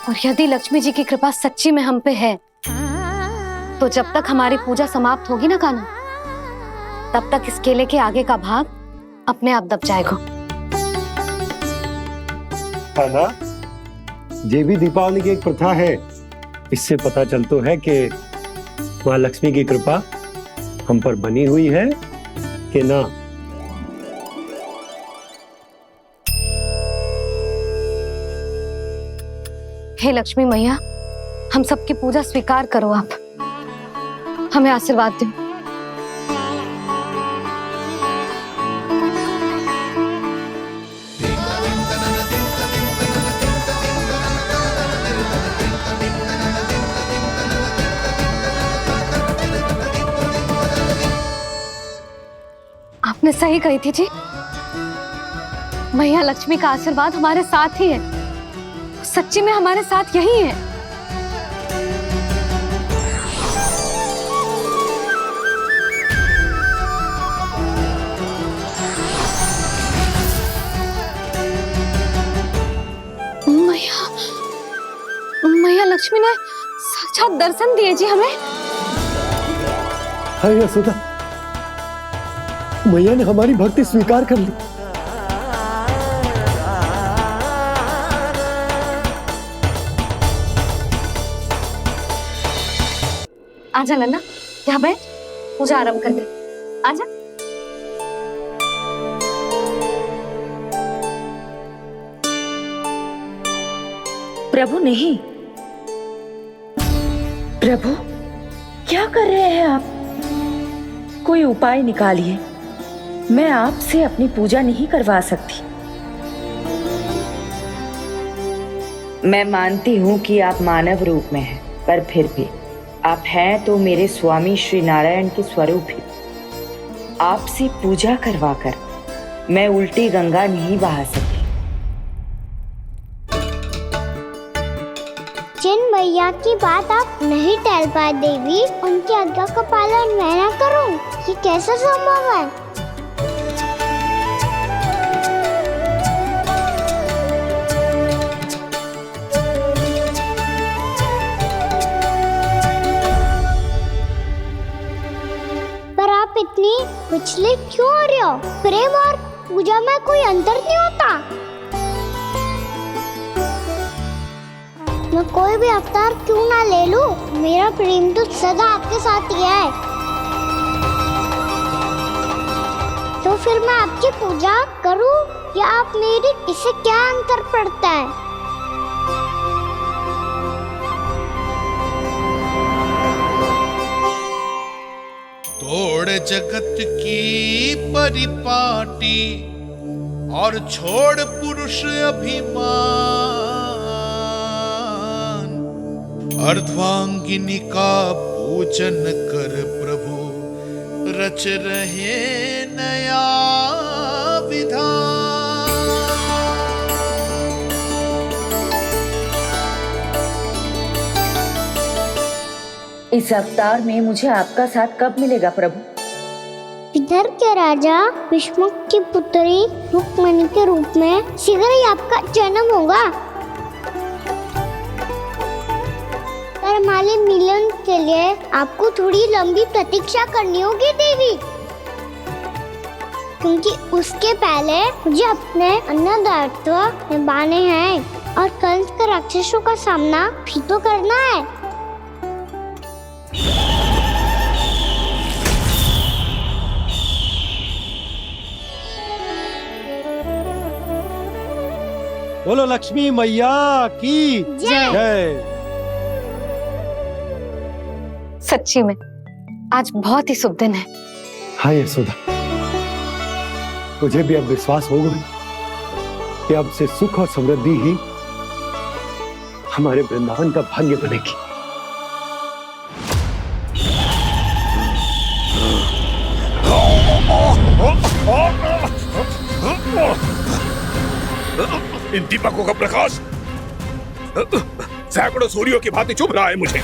और यदि लक्ष्मी जी की कृपा सच्ची में हम पे है, तो जब तक हमारी पूजा समाप्त होगी ना कान्हा, तब तक इस केले के आगे का भाग अपने आप दब जाएगा। कान्हा, ये भी दीपावली की एक प्रथा है। इससे पता चलता है कि माँ लक्ष्मी की कृपा हम पर बनी हुई है कि ना। हे लक्ष्मी मैया, हम सबकी पूजा स्वीकार करो, आप हमें आशीर्वाद दो। आपने सही कही थी जी। मैया लक्ष्मी का आशीर्वाद हमारे साथ ही है, सच्ची में हमारे साथ यही है। मैया लक्ष्मी ने साक्षात दर्शन दिए जी हमें। हाय यशोदा, मैया ने हमारी भक्ति स्वीकार कर ली। आजा नन्ना, यहाँ बैठ, पूजा आरंभ कर दे। आजा। प्रभु नहीं, प्रभु क्या कर रहे हैं आप? कोई उपाय निकालिए, मैं आपसे अपनी पूजा नहीं करवा सकती। मैं मानती हूँ कि आप मानव रूप में हैं, पर फिर भी आप हैं तो मेरे स्वामी श्री नारायण के स्वरूप ही। आपसे पूजा करवाकर मैं उल्टी गंगा नहीं बहा सकती। जिन मैया की बात आप नहीं टाल पाए देवी, उनकी आज्ञा का पालन मैं ना करूं, ये कैसे संभव है? पर आप इतनी विचलित क्यों हो रहे हो? प्रेम और पूजा में कोई अंतर नहीं होता। मैं कोई भी अवतार क्यों ना ले लूं, मेरा प्रेम तो सदा आपके साथ ही है। तो फिर मैं आपकी पूजा करूं या आप मेरी, इससे क्या अंतर पड़ता है? तोड़ जगत की परिपाटी और छोड़ पुरुष अभिमान, अर्धांगिनी का पूजन कर प्रभु रच रहे नया विधान। इस अवतार में मुझे आपका साथ कब मिलेगा प्रभु? इधर के राजा भीष्मक की पुत्री रुक्मणी के रूप में शीघ्र ही आपका जन्म होगा। पर हमारे मिलन के लिए आपको थोड़ी लंबी प्रतीक्षा करनी होगी देवी, क्योंकि उसके पहले मुझे अपने अन्य दायित्व निभाने हैं और कंस के राक्षसों का सामना भी तो करना है। बोलो लक्ष्मी मैया की जय। सच्ची में आज बहुत ही शुभ दिन है। हाँ यशोदा, मुझे भी अब विश्वास हो गया कि अब से सुख और समृद्धि ही हमारे वृंदावन का भाग्य बनेगी। इन दीपकों का प्रकाश सैकड़ों सूर्यों की भांति चुभ रहा है मुझे।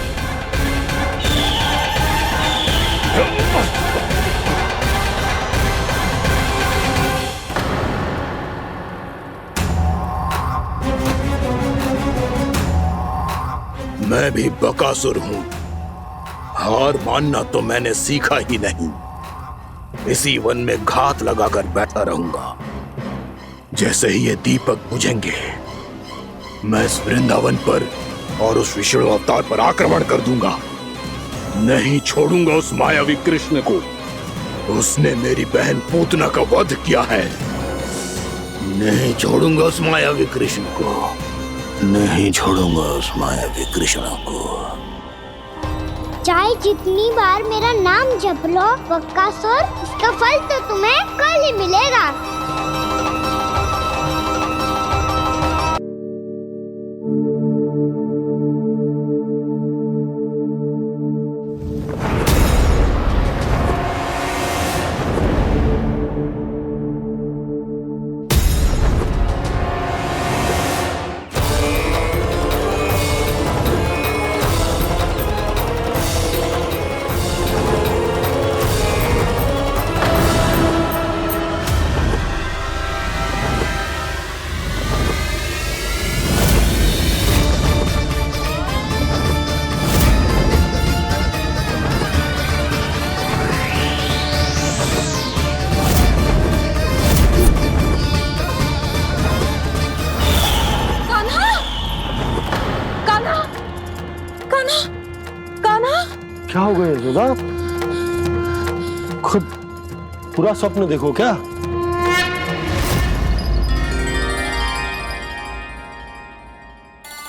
मैं भी बकासुर हूं, हार मानना तो मैंने सीखा ही नहीं। इसी वन में घात लगाकर बैठा रहूंगा। जैसे ही ये दीपक बुझेंगे, मैं इस वृंदावन पर और उस विष्णु अवतार पर आक्रमण कर दूंगा। नहीं छोड़ूंगा उस मायावी कृष्ण को। उसने मेरी बहन पूतना का वध किया है। नहीं छोड़ूंगा उस मायावी कृष्ण को। नहीं छोड़ूंगा उस मायावी कृष्ण को। चाहे जितनी बार मेरा नाम जप लो बकासुर, इसका फल तो तुम्हें कल ही मिलेगा। हो गए यशोदा? खुद पूरा स्वप्न देखो क्या?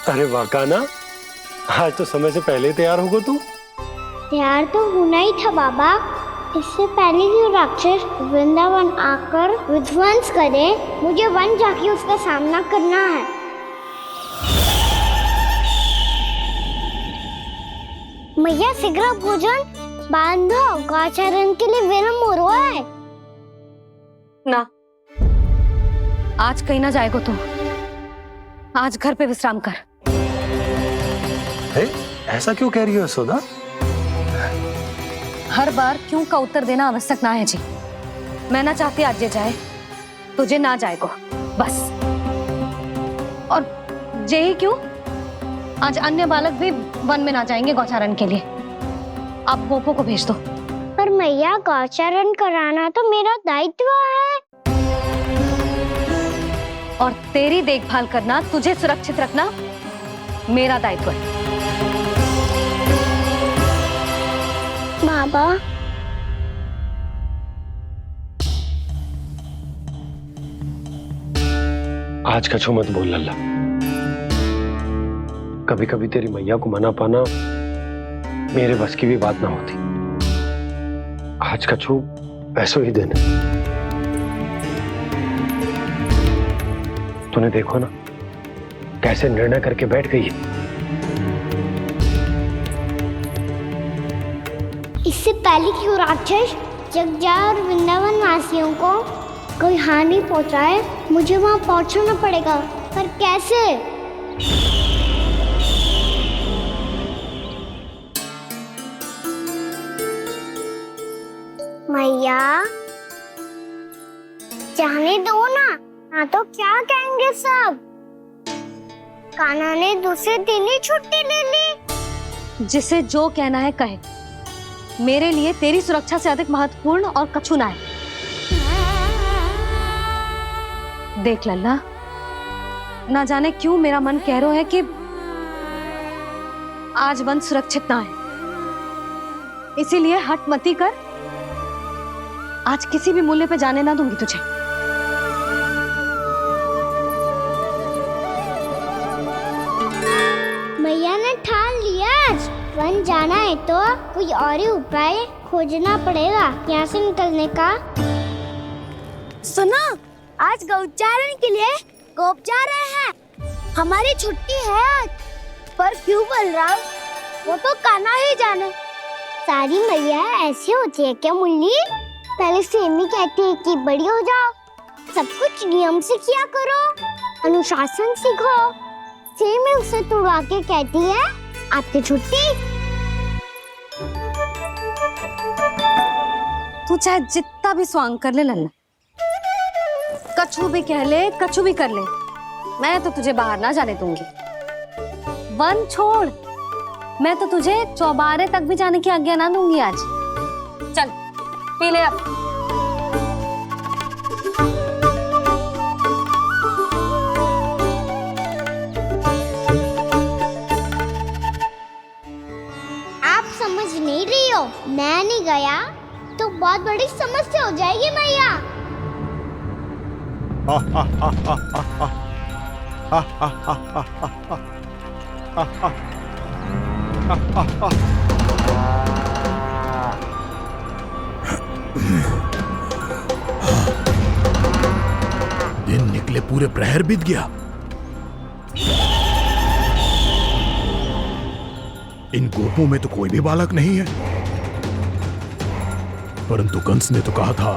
अरे वाकाना, आज तो समय से पहले तैयार होगा तू। तैयार तो होना ही था बाबा। इससे पहले कि राक्षस वृंदावन आकर विध्वंस करे, मुझे वन जाके उसका सामना करना है। मैया शीघ्र भोजन बांधो, गौचरण के लिए विलंब हो रहा है। ना, आज कहीं ना जाएगा तू। आज घर पे विश्राम कर। ऐसा क्यों कह रही हो यशोदा? हर बार क्यों का उत्तर देना आवश्यक ना है जी। मैं ना चाहती आज ये जाए, तुझे ना जाएगा बस। और यही क्यों, आज अन्य बालक भी वन में ना जाएंगे गौचारण के लिए। आप गोपो को भेज दो। पर मैया गौचरण कराना तो मेरा दायित्व है। और तेरी देखभाल करना, तुझे सुरक्षित रखना मेरा दायित्व है। बाबा, आज कछु मत बोल लल्ला। कभी कभी तेरी मैया को मना पाना मेरे बस की भी बात ना होती। आज कछु पैसों ही देने। तूने देखो ना कैसे निर्णय करके बैठ गई है। इससे पहले कि वो राक्षस जगजा और वृंदावन वासियों को कोई हानि पहुंचाए, मुझे वहां पहुंचना पड़ेगा। पर कैसे? मैया, जाने दो ना तो क्या कहेंगे सब। कान्हा ने दूसरे दिन ही छुट्टी ले ली। जिसे जो कहना है कहे। मेरे लिए तेरी सुरक्षा से अधिक महत्वपूर्ण और कछु ना है। देख लल्ला, ना जाने क्यों मेरा मन कह रहा है कि आज वन सुरक्षित ना है। इसीलिए हट मती कर। आज किसी भी मूल्य पे जाने ना दूंगी तुझे। मैया ने ठान लिया, आज वन जाना है तो कोई और ही उपाय खोजना पड़ेगा यहाँ से निकलने का। सुनो, आज गौचारण के लिए गोप जा रहे हैं। हमारी छुट्टी है आज। पर क्यों बलराम? वो तो कान्हा ही जाने। सारी मैया ऐसी होती है क्या मुन्नी? पहले सेमी कहती है कि बड़ी हो जाओ, सब कुछ नियम से किया करो, अनुशासन सीखो। सेमी उसे तुड़वा के कहती है आपकी छुट्टी। तू चाहे जितना भी स्वांग कर ले लल्ला, कछु भी कह ले, कछु भी कर ले, मैं तो तुझे बाहर ना जाने दूंगी। वन छोड़, मैं तो तुझे चौबारे तक भी जाने की आज्ञा ना दूंगी आज। चल पी ले अब। आप समझ नहीं रही हो, मैं नहीं गया तो बहुत बड़ी समस्या हो जाएगी मैया। दिन निकले पूरे प्रहर बीत गया। इन गोपों में तो कोई भी बालक नहीं है, परंतु कंस ने तो कहा था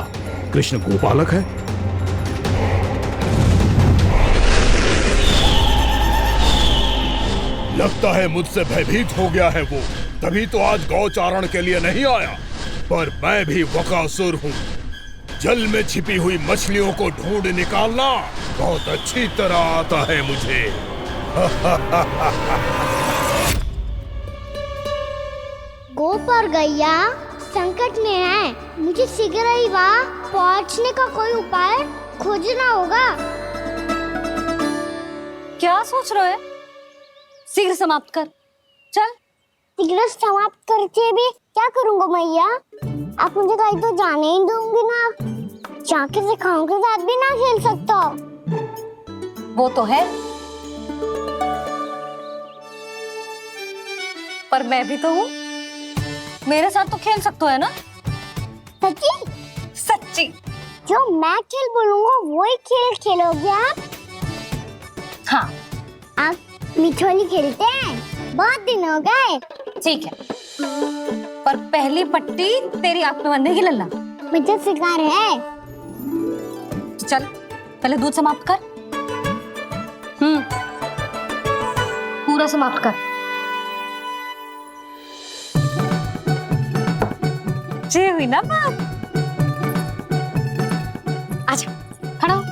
कृष्ण गोपालक है। लगता है मुझसे भयभीत हो गया है वो, तभी तो आज गौचारण के लिए नहीं आया। पर मैं भी वकासुर हूँ। जल में छिपी हुई मछलियों को ढूंढ निकालना बहुत अच्छी तरह आता है मुझे। गोप और गैया संकट में है, मुझे शीघ्र ही वहाँ पहुँचने का कोई उपाय खोजना होगा। क्या सोच रहे हो? शीघ्र समाप्त कर। चल। शीघ्र समाप्त करके भी क्या करूँगा मैया? आप मुझे कहीं तो जाने ही दूंगी ना। जाके सिखाओं के साथ भी ना खेल सकता। वो तो है, पर मैं भी तो हूँ, मेरे साथ तो खेल सकते हो है ना? सच्ची? सच्ची। जो मैं खेल बोलूँगा वही खेल खेलोगे आप? हाँ। आप मिठोली खेलते हैं? बहुत दिन हो गए। ठीक है, पर पहली पट्टी तेरी आंख में बंधेगी लल्ला। मुझे शिकार है। चल पहले दूध समाप्त कर। पूरा समाप्त कर। जे हुई ना बात। आजा खड़ा हो।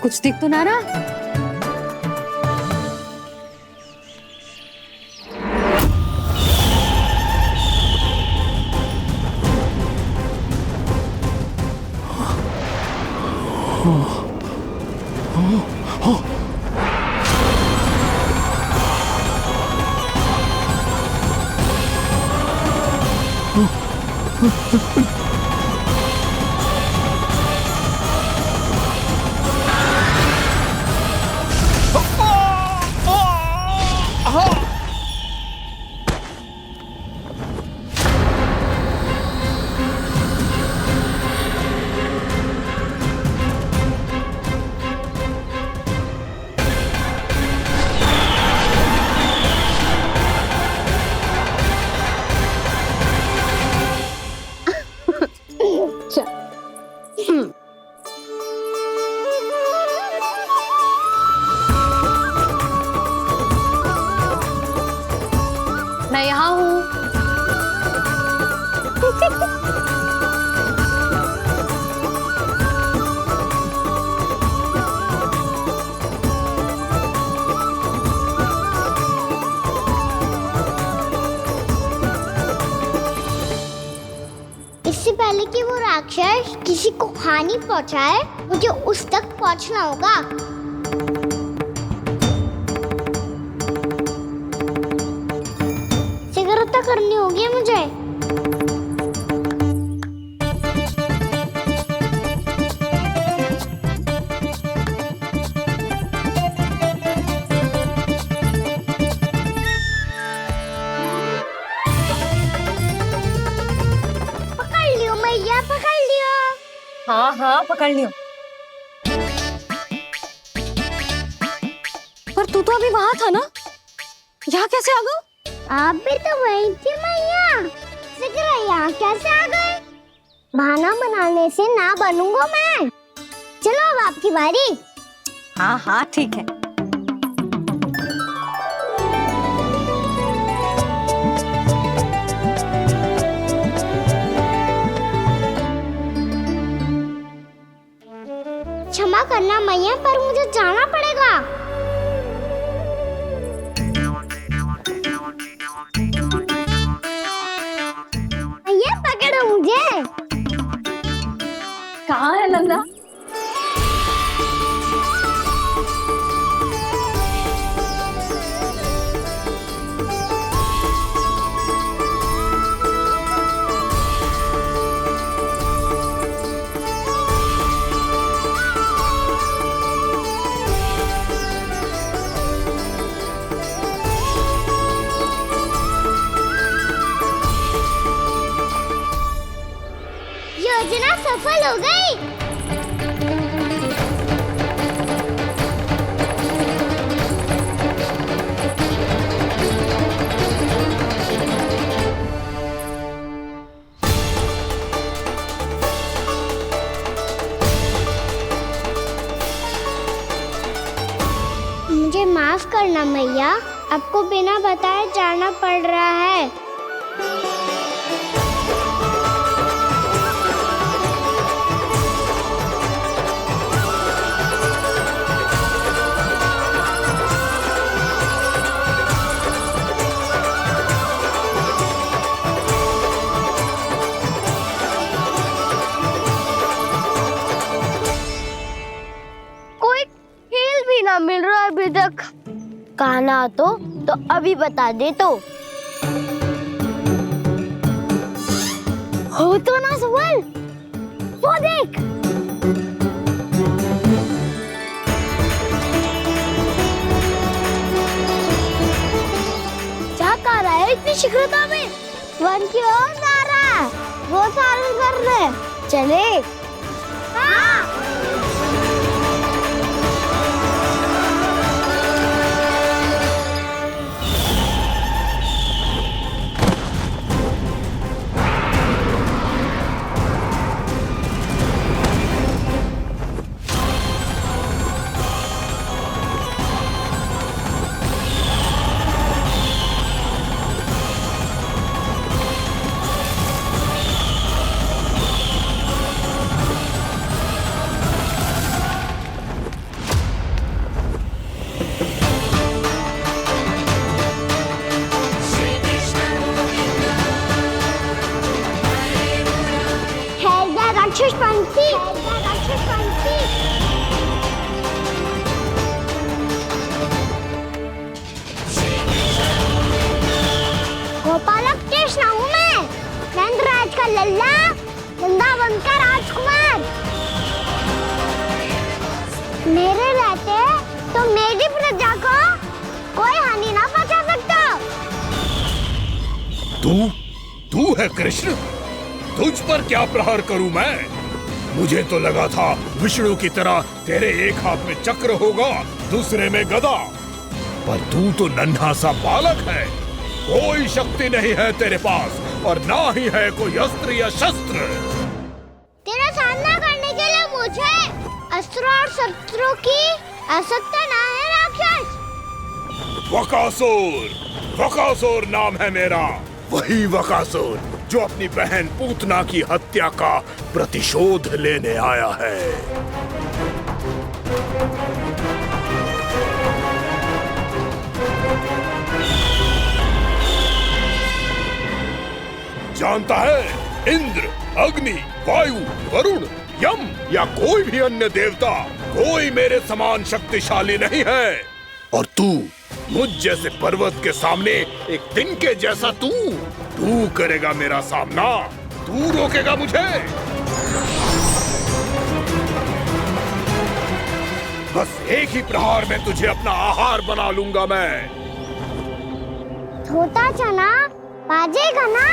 कुछ दिख तो ना रहा। मैं यहाँ हूँ। इससे पहले कि वो राक्षस किसी को हानि पहुंचाए, मुझे उस तक पहुंचना होगा। सिगरता करनी होगी मुझे। पकड़ लियो मैया, पकड़ लियो। हाँ हाँ पकड़ लियो। पर तू तो अभी वहां था ना, यहाँ कैसे आ गया? आप भी तो वही थी मैया। सिगरा यहाँ कैसे आ गए? बहाना बनाने से ना बनूंगा मैं। चलो अब आपकी बारी। हाँ हाँ ठीक है। क्षमा करना मैया, पर मुझे जाना पड़ेगा। मैया पकड़ो मुझे। कहाँ है लल्ला? योजना सफल हो गई। मुझे माफ करना मैया, आपको बिना बताए जाना पड़ रहा है। तक कहना तो अभी बता दे तो। हो तो ना सुबल, वो देख। क्या कर रहा है इतनी शीघ्रता में? वन की ओर जा रहा है, वो सारे कर रहे। चले। हाँ। राक्षस पंछी, राक्षस पंछी। गोपालक कृष्ण हूँ मैं, नंदराज का लल्ला, वृंदावन का राजकुमार। मेरे रहते तो मेरी प्रजा को कोई हानि ना पहुंचा सकता। तू है कृष्ण? तुझ पर क्या प्रहार करूं मैं? मुझे तो लगा था विष्णु की तरह तेरे एक हाथ में चक्र होगा, दूसरे में गदा, पर तू तो नन्हा सा बालक है। कोई शक्ति नहीं है तेरे पास और ना ही है कोई अस्त्र या शस्त्र। तेरा सामना करने के लिए मुझे अस्त्र और शस्त्रों की आवश्यकता ना है राक्षस। वकासुर, वकासुर नाम है मेरा, वही वकासुर जो अपनी बहन पूतना की हत्या का प्रतिशोध लेने आया है। जानता है, इंद्र, अग्नि, वायु, वरुण, यम या कोई भी अन्य देवता कोई मेरे समान शक्तिशाली नहीं है। और तू मुझ जैसे पर्वत के सामने एक तिनके जैसा तू करेगा मेरा सामना? तू रोकेगा मुझे? बस एक ही प्रहार में तुझे अपना आहार बना लूंगा मैं। छोटा चना बाजेगा ना।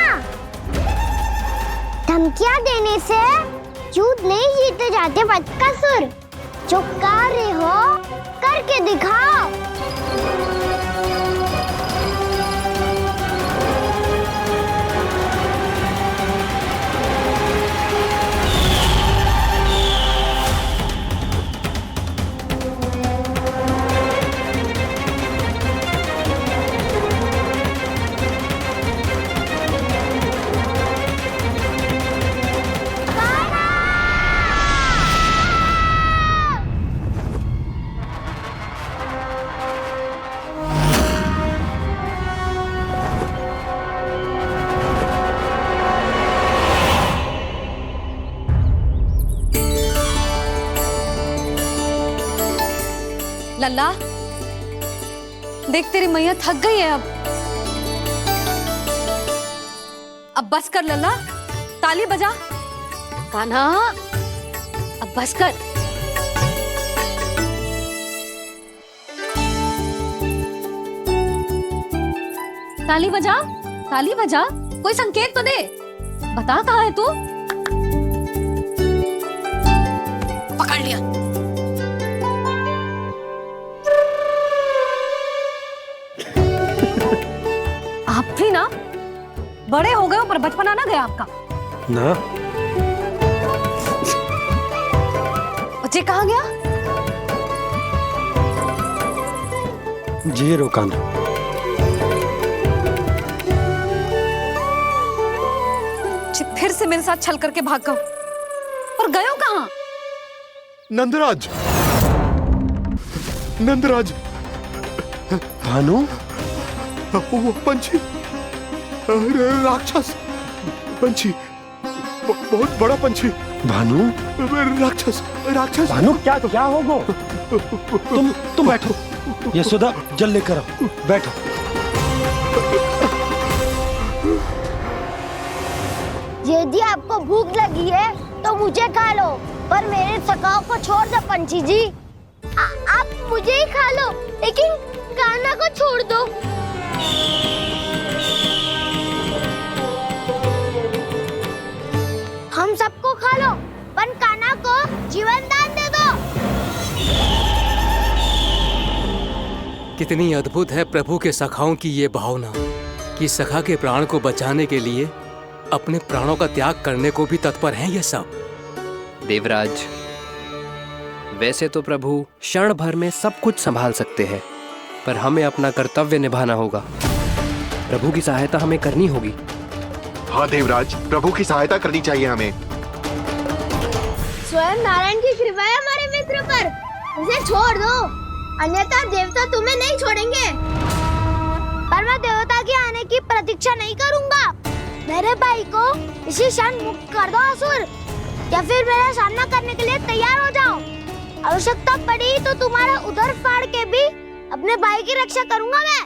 धमकियां देने से युद्ध नहीं जीते जाते बदकसूर। जो कार्य हो करके दिखाओ। लल्ला, देख तेरी मैया थक गई है अब बस कर लल्ला, ताली बजा। कान्हा, अब बस कर। ताली बजा, ताली बजा, कोई संकेत तो दे। बता कहाँ है तू? पकड़ लिया। आप भी ना बड़े हो गए पर बचपना ना गया आपका ना। बच्चे कहाँ गया? जी रोकाना। फिर से मेरे साथ छल करके भाग गए और गयो कहाँ? नंदराज, नंदराज। भानु, वो पंछी, राक्षस पंछी, बहुत बड़ा पंछी। भानु, राक्षस, राक्षस। भानु, क्या होगा? तुम बैठो। यशोदा जल लेकर आओ, बैठो। यदि आपको भूख लगी है तो मुझे खा लो, पर मेरे सखाओं को छोड़ दो पंछी जी। आप मुझे ही खा लो, लेकिन कान्हा को छोड़ दो। हम सबको खा लो, पर कान्हा को जीवन दान दे दो। कितनी अद्भुत है प्रभु के सखाओं की ये भावना कि सखा के प्राण को बचाने के लिए अपने प्राणों का त्याग करने को भी तत्पर हैं ये सब। देवराज, वैसे तो प्रभु क्षण भर में सब कुछ संभाल सकते हैं, पर हमें अपना कर्तव्य निभाना होगा। प्रभु की सहायता हमें करनी होगी। हाँ देवराज, प्रभु की सहायता करनी चाहिए हमें। स्वयं नारायण की कृपा है हमारे मित्र पर, उसे छोड़ दो, अन्यथा देवता तुम्हें नहीं छोड़ेंगे। पर मैं देवता के आने की प्रतीक्षा नहीं करूंगा। मेरे भाई को इसी क्षण मुक्त कर दो असुर, या फिर मेरा सामना करने के लिए तैयार हो जाओ। आवश्यकता पड़ी तो तुम्हारा उधर फाड़ के भी अपने भाई की रक्षा करूंगा मैं।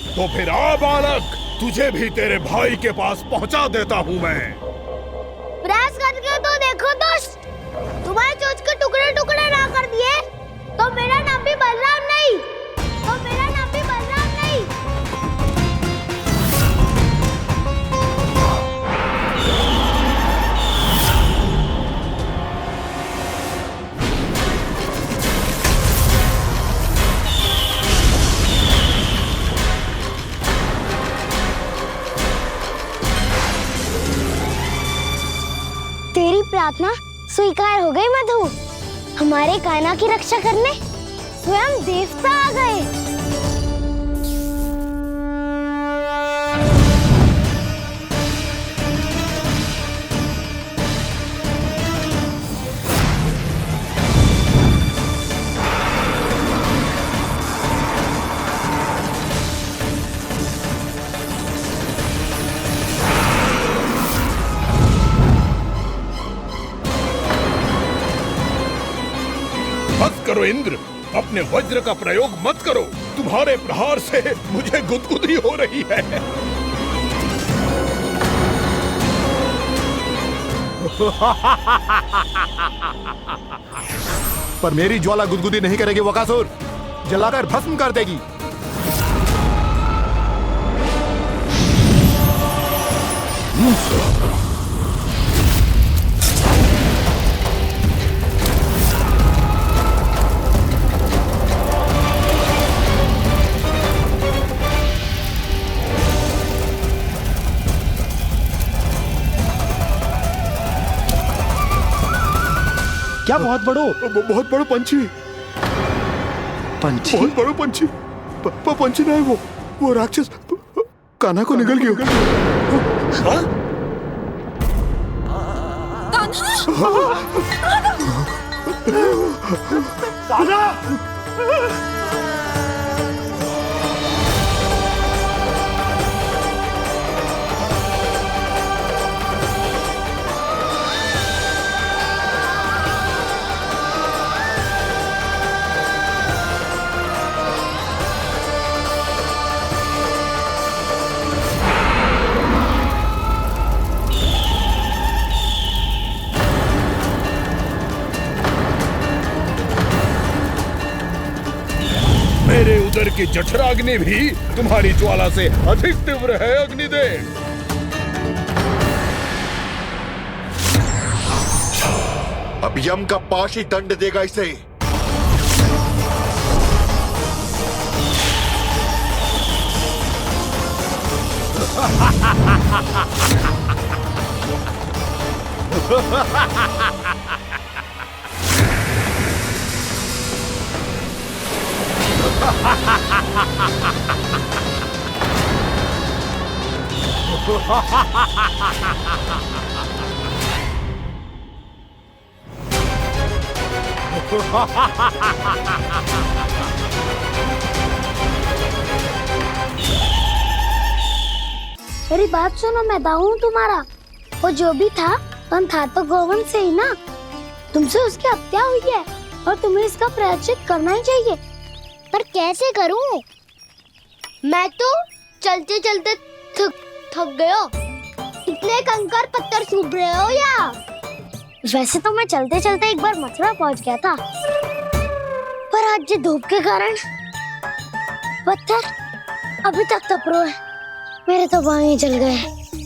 तो फिर आ बालक, तुझे भी तेरे भाई के पास पहुंचा देता हूँ मैं। प्रयास करके तो देखो दोस्त, तुम्हारे चोंच के टुकड़े टुकड़े ना कर दिए तो मेरा नाम भी बलराम नहीं, तो मेरा नाम भी बलराम नहीं। तेरी प्रार्थना स्वीकार हो गई मधु। हमारे कान्हा की रक्षा करने स्वयं देवता आ गए। करो इंद्र, अपने वज्र का प्रयोग मत करो। तुम्हारे प्रहार से मुझे गुदगुदी हो रही है। पर मेरी ज्वाला गुदगुदी नहीं करेगी वकासुर, जलाकर भस्म कर देगी। क्या बहुत बड़ो? बहुत बड़ो पंछी। पंछी? बहुत बड़ो पंछी। पंछी ना है वो राक्षस कान्हा को निगल गया। कान्हा! मेरे उदर की जठराग्नि भी तुम्हारी ज्वाला से अधिक तीव्र है अग्निदेव। अब यम का पाश ही दंड देगा इसे। मेरी बात सुनो, मैं दाऊ हूँ तुम्हारा। वो जो भी था, था तो गोवन से ही ना। तुमसे उसकी हत्या हुई है, और तुम्हें इसका प्रायश्चित करना ही चाहिए। पर कैसे करूं? मैं तो चलते चलते थक गया। इतने कंकर पत्थर सूख रहे हो या? वैसे तो मैं चलते चलते एक बार मथुरा पहुंच गया था, पर आज ये धूप के कारण पत्थर अभी तक तप रहे हैं। मेरे तो बाएं ही जल गए।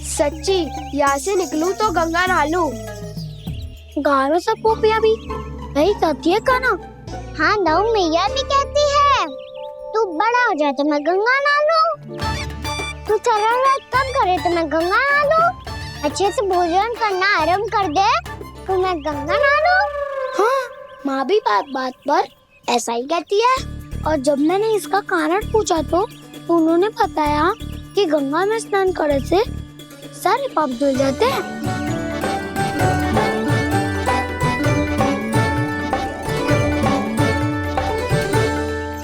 सच्ची, यहाँ से निकलूं तो गंगा नहा लूं। गारो सब पोपिया भी यही कहती है काना। हाँ, दाऊ मैया भी कहती है तू बड़ा हो जाए तो मैं गंगा नहा लूं, तू सारा रात काम करे तो मैं गंगा नहा लूं, अच्छे से भोजन करना आरंभ कर दे तो मैं गंगा नहा लूं। हाँ, माँ भी बात बात पर ऐसा ही कहती है। और जब मैंने इसका कारण पूछा तो उन्होंने बताया कि गंगा में स्नान करने से सारे पाप धुल जाते हैं।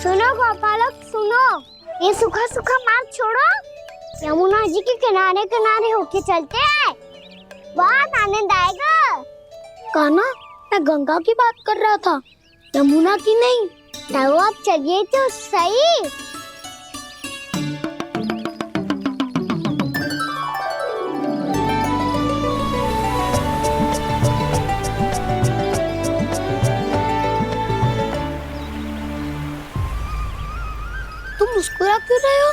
सुनो गोपालक सुनो, ये सूखा सूखा मार्ग छोड़ो, यमुना जी के किनारे किनारे होके चलते हैं, बहुत आनंद आएगा। कान्हा, मैं गंगा की बात कर रहा था, यमुना की नहीं। तो आप चलिए तो सही। तुम मुस्कुरा क्यों रहे हो?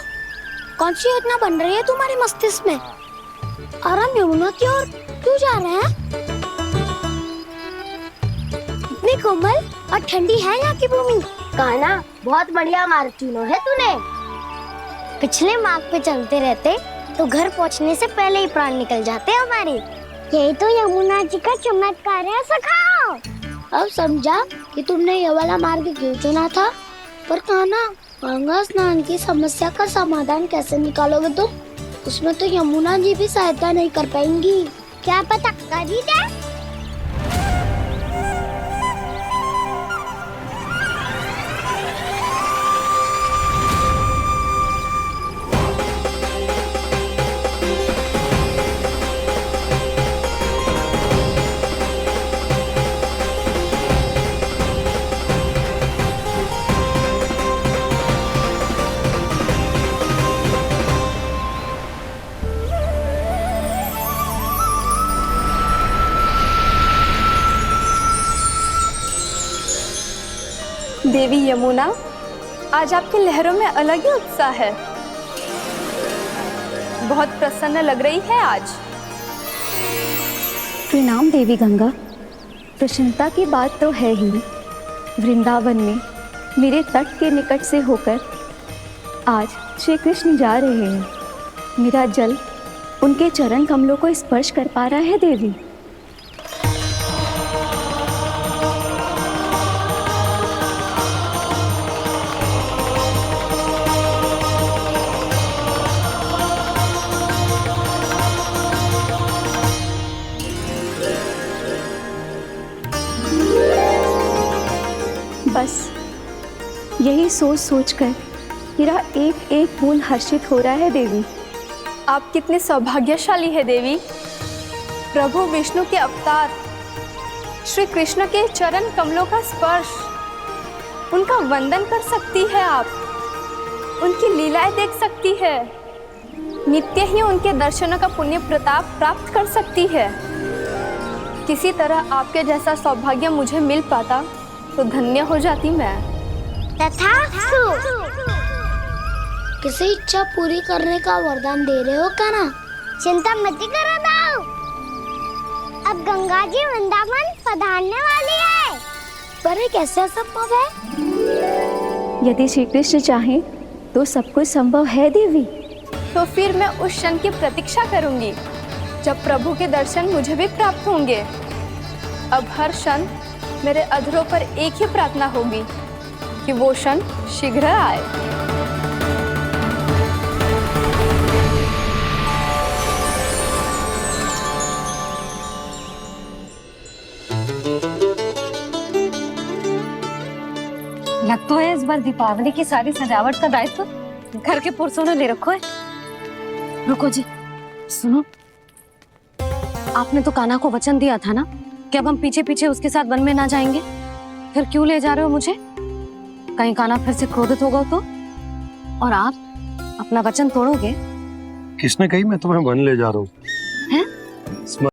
कौन सी योजना बन रही है तुम्हारे मस्तिष्क में? और हम यमुना की ओर क्यों जा रहे हैं? इतनी कोमल और ठंडी है यहाँ की भूमि। कान्हा, बहुत बढ़िया मार्ग चुना है तूने। पिछले मार्ग पे चलते रहते तो घर पहुँचने से पहले ही प्राण निकल जाते हमारे। यही तो यमुना जी का चमत्कार है सखाओ। अब समझा कि तुमने ये वाला मार्ग क्यों चुना था। पर कान्हा, गंगा स्नान की समस्या का समाधान कैसे निकालोगे तुम? उसमें तो यमुना जी भी सहायता नहीं कर पाएंगी। क्या पता कर ही दे। देवी यमुना, आज आपकी लहरों में अलग ही उत्साह है। बहुत प्रसन्न लग रही है आज। प्रणाम देवी गंगा। प्रसन्नता की बात तो है ही। वृंदावन में मेरे तट के निकट से होकर आज श्री कृष्ण जा रहे हैं। मेरा जल उनके चरण कमलों को स्पर्श कर पा रहा है देवी। बस यही सोच सोचकर मेरा एक एक बूंद हर्षित हो रहा है देवी। आप कितने सौभाग्यशाली है देवी। प्रभु विष्णु के अवतार श्री कृष्ण के चरण कमलों का स्पर्श, उनका वंदन कर सकती है आप, उनकी लीलाएं देख सकती है, नित्य ही उनके दर्शनों का पुण्य प्रताप प्राप्त कर सकती है। किसी तरह आपके जैसा सौभाग्य मुझे मिल पाता तो धन्य हो जाती मैं। तथास्तु। किसी इच्छा पूरी करने का वरदान दे रहे हो कान्हा? चिंता मत करो दाऊ, अब गंगा जी वृंदावन पधारने वाली है। पर ये कैसे संभव है? यदि श्री कृष्ण चाहे तो सब कुछ संभव है देवी। तो फिर मैं उस क्षण की प्रतीक्षा करूंगी जब प्रभु के दर्शन मुझे भी प्राप्त होंगे। अब हर क्षण मेरे अधरों पर एक ही प्रार्थना होगी कि वो क्षण शीघ्र आए। लग तो है इस बार दीपावली की सारी सजावट का दायित्व घर के पुरुषों ने ले रखो है। रुको जी, सुनो, आपने तो कान्हा को वचन दिया था ना कि अब हम पीछे पीछे उसके साथ वन में ना जाएंगे। फिर क्यों ले जा रहे हो मुझे? कहीं कान्हा फिर से क्रोधित होगा तो? और आप अपना वचन तोड़ोगे? किसने कही मैं तुम्हें वन ले जा रहा हूँ? हैं?